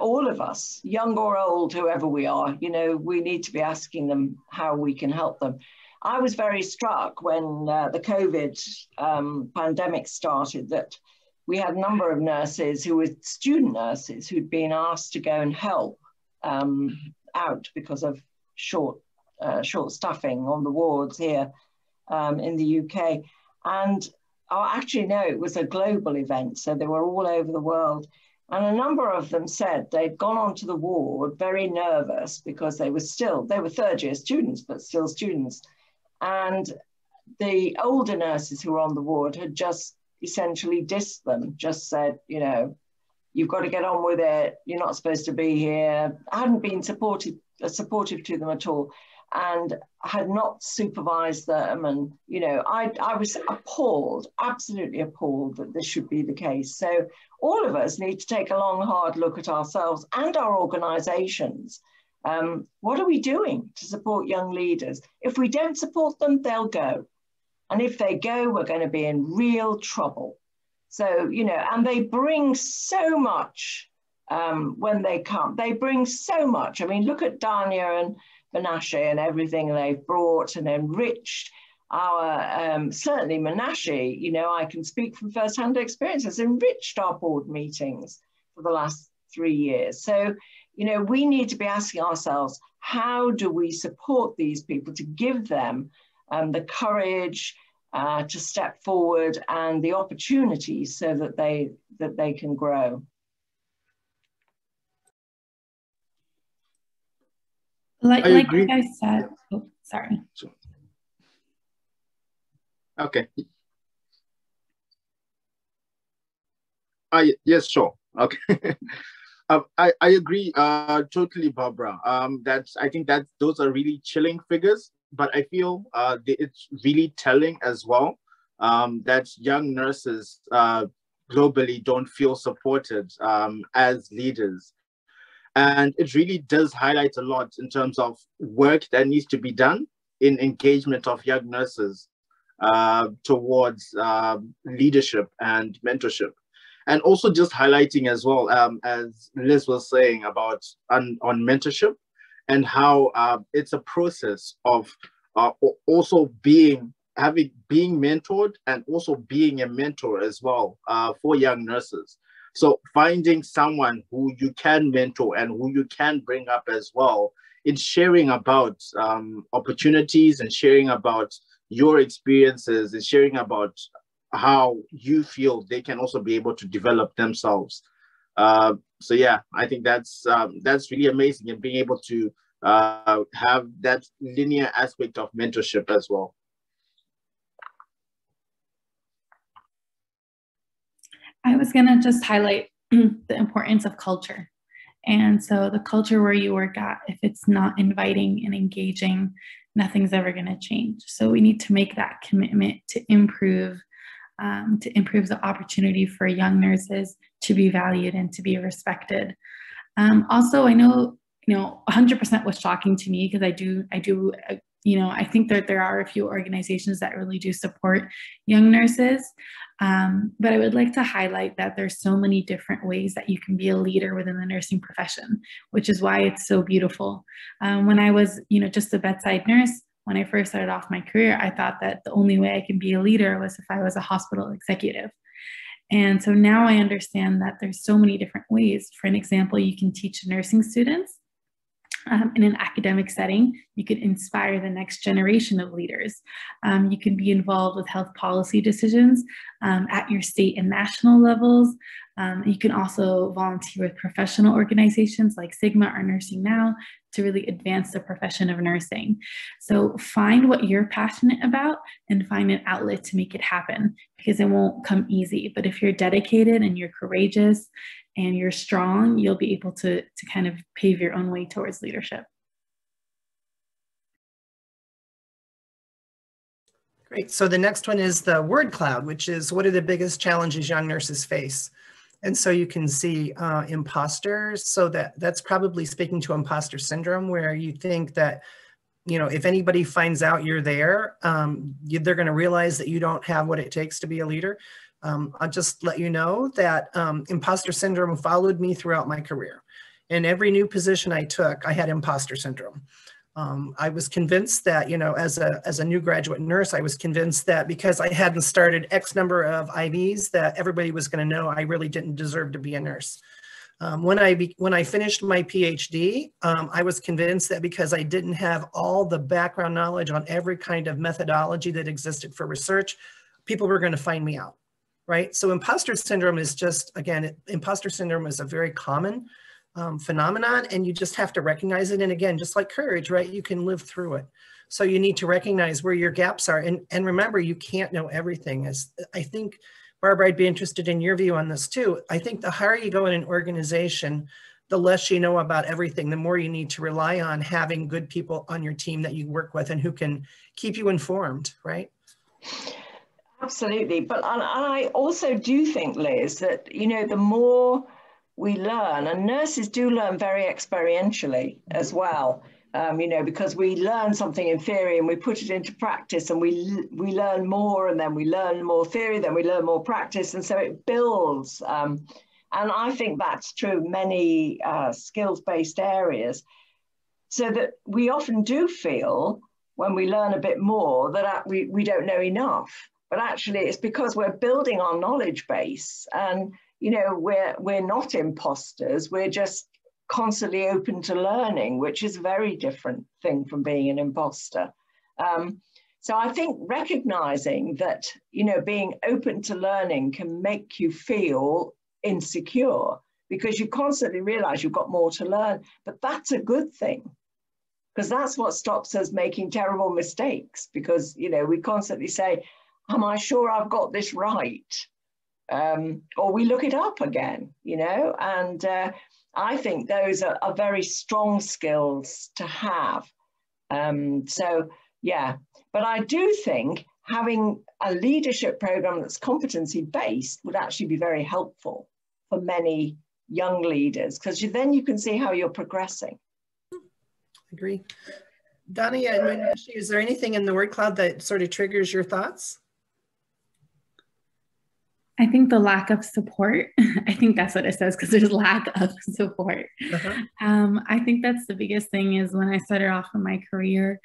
All of us, young or old, whoever we are, you know, we need to be asking them how we can help them. I was very struck when the COVID pandemic started that we had a number of nurses who were student nurses who'd been asked to go and help out because of short staffing on the wards here in the UK. And actually, no, it was a global event. So they were all over the world. And a number of them said they'd gone onto the ward very nervous because they were third year students, but still students. And the older nurses who were on the ward had just essentially dissed them, just said, you know, you've got to get on with it. You're not supposed to be here. I hadn't been supportive to them at all, and had not supervised them. And, you know, I was appalled, absolutely appalled that this should be the case. So all of us need to take a long, hard look at ourselves and our organizations. What are we doing to support young leaders? If we don't support them, they'll go. And if they go, we're going to be in real trouble. So, you know, and they bring so much when they come. They bring so much. I mean, look at Dania and Menashe and everything they've brought and enriched our, certainly Menashe, you know, I can speak from firsthand experience, has enriched our board meetings for the last 3 years. So, you know, we need to be asking ourselves, how do we support these people to give them the courage to step forward and the opportunities so that they can grow. Like agree. I said, oh, sorry. Okay. Yes, sure. Okay. I agree totally, Barbara. I think that those are really chilling figures, but I feel it's really telling as well that young nurses globally don't feel supported as leaders. And it really does highlight a lot in terms of work that needs to be done in engagement of young nurses towards leadership and mentorship. And also just highlighting as well, as Liz was saying about on mentorship and how it's a process of also being mentored and also being a mentor as well for young nurses. So finding someone who you can mentor and who you can bring up as well in sharing about opportunities and sharing about your experiences and sharing about how you feel they can also be able to develop themselves. So yeah, I think that's really amazing, and being able to have that linear aspect of mentorship as well. I was gonna just highlight the importance of culture. And so the culture where you work at, if it's not inviting and engaging, nothing's ever gonna change. So we need to make that commitment to improve the opportunity for young nurses to be valued and to be respected. Also, I know, 100% was shocking to me, because I do, I think that there are a few organizations that really do support young nurses. But I would like to highlight that there's so many different ways that you can be a leader within the nursing profession, which is why it's so beautiful. When I was, just a bedside nurse, when I first started off my career, I thought that the only way I could be a leader was if I was a hospital executive. And so now I understand that there's so many different ways. For an example, you can teach nursing students. In an academic setting, you could inspire the next generation of leaders. You can be involved with health policy decisions at your state and national levels. You can also volunteer with professional organizations like Sigma or Nursing Now to really advance the profession of nursing. So find what you're passionate about and find an outlet to make it happen, because it won't come easy. But if you're dedicated and you're courageous and you're strong, you'll be able to kind of pave your own way towards leadership. Great. So the next one is the word cloud, which is, what are the biggest challenges young nurses face? And so you can see imposters. So that's probably speaking to imposter syndrome, where you think that, if anybody finds out you're there, they're going to realize that you don't have what it takes to be a leader. I'll just let you know that imposter syndrome followed me throughout my career. In every new position I took, I had imposter syndrome. I was convinced that, as a new graduate nurse, I was convinced that because I hadn't started X number of IVs, that everybody was going to know I really didn't deserve to be a nurse. When I finished my PhD, I was convinced that because I didn't have all the background knowledge on every kind of methodology that existed for research, people were going to find me out, right? So imposter syndrome is just, again, imposter syndrome is a very common phenomenon, and you just have to recognize it. And again, just like courage, right? You can live through it. So you need to recognize where your gaps are. And remember, you can't know everything. As I think, Barbara, I'd be interested in your view on this too. I think the higher you go in an organization, the less you know about everything, the more you need to rely on having good people on your team that you work with and who can keep you informed, right? Absolutely. But I also do think, Liz, that, the more we learn, and nurses do learn very experientially as well, because we learn something in theory and we put it into practice, and we learn more, and then we learn more theory, then we learn more practice, and so it builds. And I think that's true in many skills-based areas, so that we often do feel when we learn a bit more that we don't know enough. But actually, it's because we're building our knowledge base, and we're not imposters. We're just constantly open to learning, which is a very different thing from being an imposter. So I think recognizing that, being open to learning can make you feel insecure, because you constantly realize you've got more to learn, but that's a good thing. because that's what stops us making terrible mistakes, because, you know, we constantly say, am I sure I've got this right? Or we look it up again, you know, and I think those are very strong skills to have. So, yeah, but I do think having a leadership program that's competency-based would actually be very helpful for many young leaders, because then you can see how you're progressing. Agree. Dania and Munashi, is there anything in the word cloud that sort of triggers your thoughts? I think the lack of support, I think that's what it says, because there's lack of support. I think that's the biggest thing. Is when I started off in my career,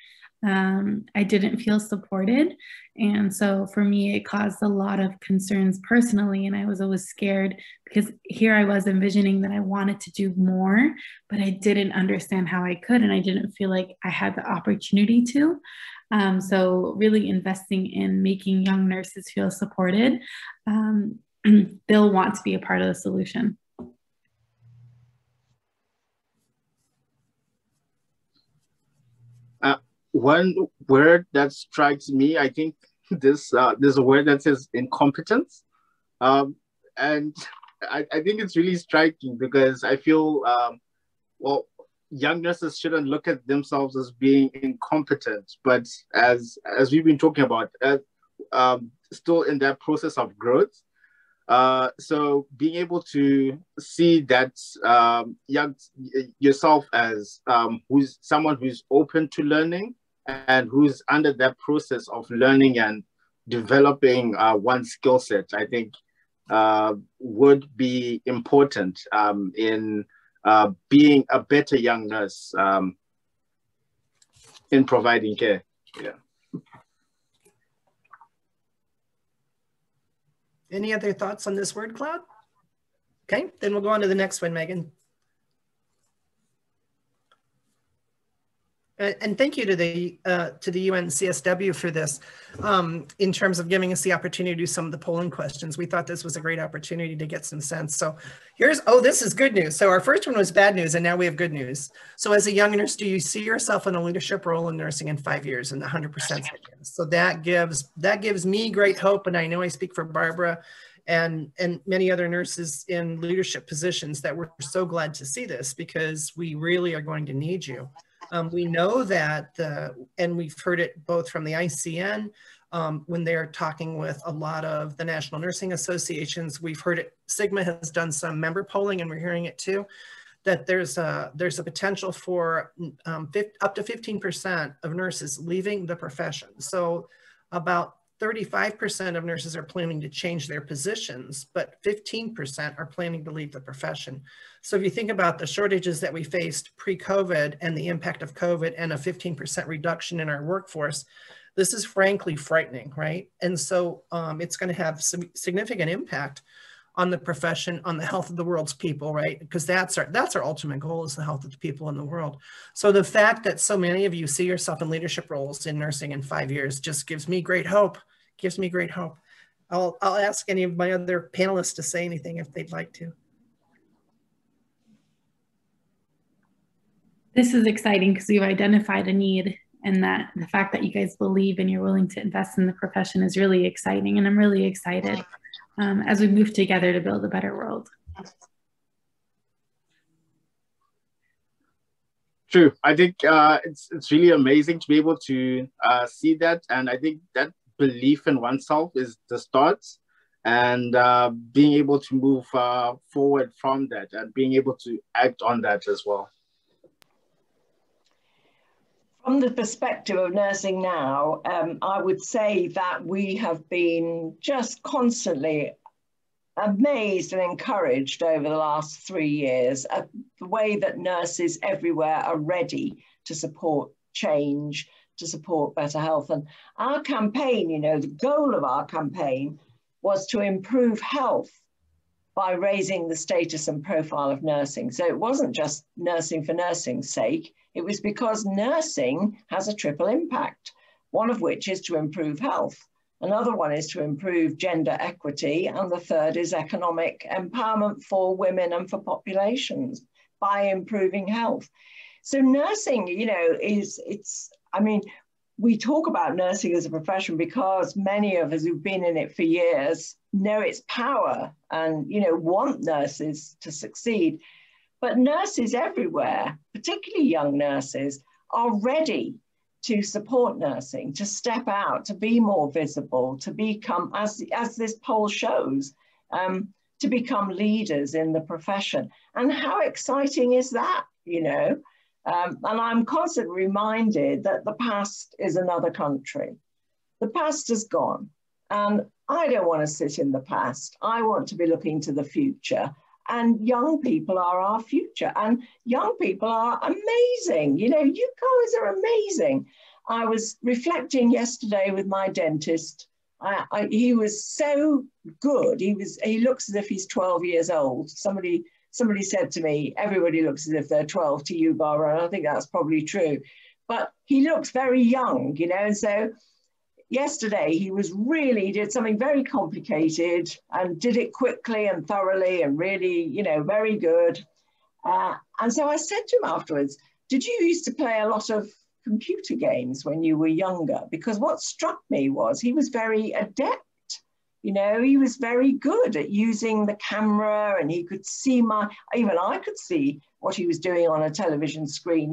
I didn't feel supported. And so for me, it caused a lot of concerns personally. And I was always scared, because here I was envisioning that I wanted to do more, but I didn't understand how I could. And I didn't feel like I had the opportunity to. So really investing in making young nurses feel supported, they'll want to be a part of the solution. One word that strikes me, I think there's a word that says incompetence. And I think it's really striking, because I feel, well, young nurses shouldn't look at themselves as being incompetent, but as we've been talking about, still in that process of growth. So being able to see that yourself as who's someone who's open to learning and who's under that process of learning and developing one skill set, I think would be important in being a better young nurse in providing care. Yeah. Any other thoughts on this word cloud? Okay, then we'll go on to the next one, Megan. And thank you to the UN CSW for this, in terms of giving us the opportunity to do some of the polling questions. We thought this was a great opportunity to get some sense. So here's, oh, this is good news. So our first one was bad news, and now we have good news. So as a young nurse, do you see yourself in a leadership role in nursing in 5 years? And 100% said yes. So that gives me great hope, and I know I speak for Barbara and many other nurses in leadership positions that we're so glad to see this, because we really are going to need you. We know that, and we've heard it both from the ICN, when they're talking with a lot of the National Nursing Associations. We've heard it, Sigma has done some member polling, and we're hearing it too, that there's a potential for up to 15% of nurses leaving the profession. So about 35% of nurses are planning to change their positions, but 15% are planning to leave the profession. So if you think about the shortages that we faced pre-COVID and the impact of COVID and a 15% reduction in our workforce, this is frankly frightening, right? And so it's going to have some significant impact on the profession, on the health of the world's people, right? Because that's our ultimate goal, is the health of the people in the world. So the fact that so many of you see yourself in leadership roles in nursing in 5 years just gives me great hope. Gives me great hope. I'll ask any of my other panelists to say anything if they'd like to. This is exciting because we've identified a need, and that the fact that you guys believe and you're willing to invest in the profession is really exciting. And I'm really excited as we move together to build a better world. True. I think it's really amazing to be able to see that. And I think that belief in oneself is the start, and being able to move forward from that and being able to act on that as well. From the perspective of Nursing Now, I would say that we have been just constantly amazed and encouraged over the last 3 years at the way that nurses everywhere are ready to support change, to support better health. And our campaign, you know, the goal of our campaign was to improve health by raising the status and profile of nursing. So it wasn't just nursing for nursing's sake. It was because nursing has a triple impact, one of which is to improve health. Another one is to improve gender equity. And the third is economic empowerment for women and for populations by improving health. So nursing, I mean, we talk about nursing as a profession because many of us who've been in it for years know its power and, want nurses to succeed. But nurses everywhere, particularly young nurses, are ready to support nursing, to step out, to be more visible, to become, as this poll shows, to become leaders in the profession. And how exciting is that, And I'm constantly reminded that the past is another country. The past is gone. And I don't want to sit in the past. I want to be looking to the future. And young people are our future. And young people are amazing. You guys are amazing. I was reflecting yesterday with my dentist. He was so good. He looks as if he's 12 years old. Somebody said to me, everybody looks as if they're 12 to you, Barbara, and I think that's probably true. But he looks very young, and so yesterday he did something very complicated and did it quickly and thoroughly and really, very good. And so I said to him afterwards, did you used to play a lot of computer games when you were younger? Because what struck me was he was very adept. He was very good at using the camera, and he could see even I could see what he was doing on a television screen.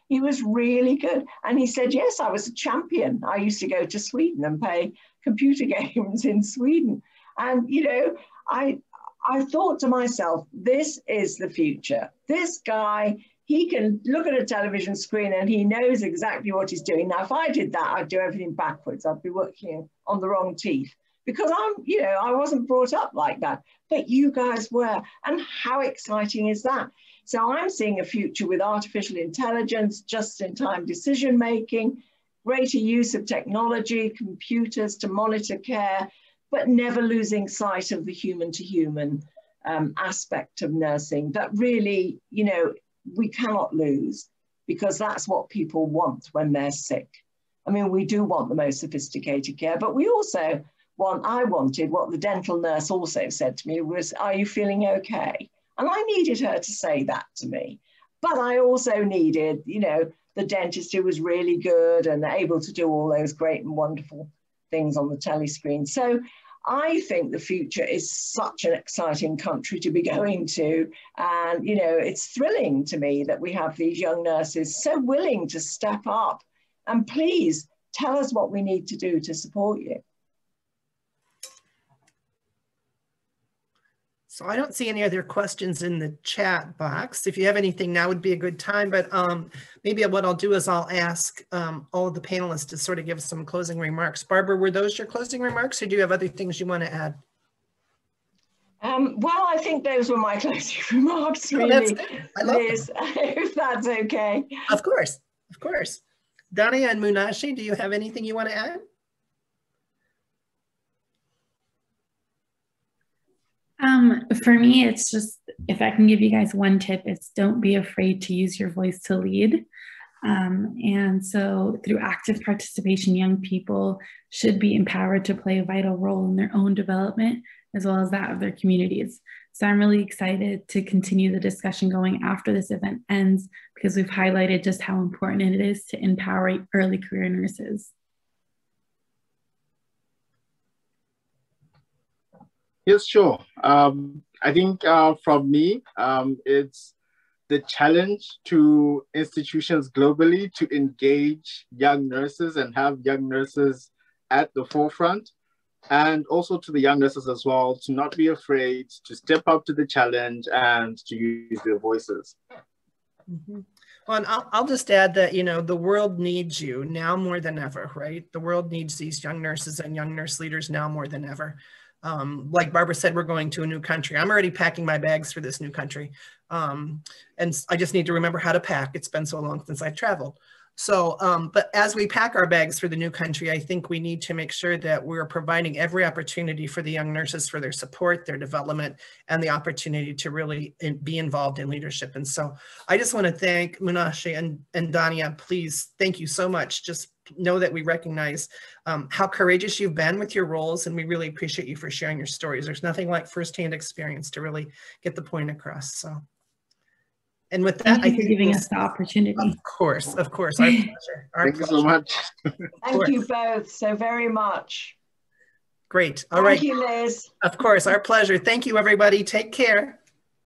He was really good. And he said, yes, I was a champion. I used to go to Sweden and play computer games in Sweden. And, I thought to myself, this is the future. This guy, he can look at a television screen and he knows exactly what he's doing. Now, if I did that, I'd do everything backwards. I'd be working on the wrong teeth. Because I wasn't brought up like that, but you guys were. And how exciting is that? So I'm seeing a future with artificial intelligence, just-in-time decision-making, greater use of technology, computers to monitor care, but never losing sight of the human-to-human aspect of nursing that really, we cannot lose, because that's what people want when they're sick. I mean, we do want the most sophisticated care, but we also I wanted what the dental nurse also said to me was, are you feeling okay? And I needed her to say that to me. But I also needed, the dentist who was really good and able to do all those great and wonderful things on the telescreen. So I think the future is such an exciting country to be going to. And, it's thrilling to me that we have these young nurses so willing to step up. And please tell us what we need to do to support you. So I don't see any other questions in the chat box. If you have anything, now would be a good time, but maybe what I'll do is I'll ask all of the panelists to sort of give some closing remarks. Barbara, were those your closing remarks, or do you have other things you want to add? Well, I think those were my closing remarks, really, Liz, if that's okay. Of course, of course. Dania and Munashi, do you have anything you want to add? For me, it's just, if I can give you guys one tip, it's don't be afraid to use your voice to lead. And so through active participation, young people should be empowered to play a vital role in their own development, as well as that of their communities. So I'm really excited to continue the discussion going after this event ends, because we've highlighted just how important it is to empower early career nurses. Yes, sure. I think from me, it's the challenge to institutions globally to engage young nurses and have young nurses at the forefront, and also to the young nurses as well, to not be afraid to step up to the challenge and to use their voices. Mm-hmm. Well, and I'll just add that, the world needs you now more than ever, right? The world needs these young nurses and young nurse leaders now more than ever. Like Barbara said, we're going to a new country. I'm already packing my bags for this new country. And I just need to remember how to pack. It's been so long since I've traveled. So, but as we pack our bags for the new country, I think we need to make sure that we're providing every opportunity for the young nurses for their support, their development, and the opportunity to really be involved in leadership. And so I just want to thank Munashi and Dania. Please, thank you so much. Just know that we recognize how courageous you've been with your roles, and we really appreciate you for sharing your stories. There's nothing like firsthand experience to really get the point across. So And with that, Thank you for giving us the opportunity. Of course, our pleasure. Thank you so much. Thank you both so very much. Great. All right. Thank you, Liz. Of course, our pleasure. Thank you, everybody. Take care.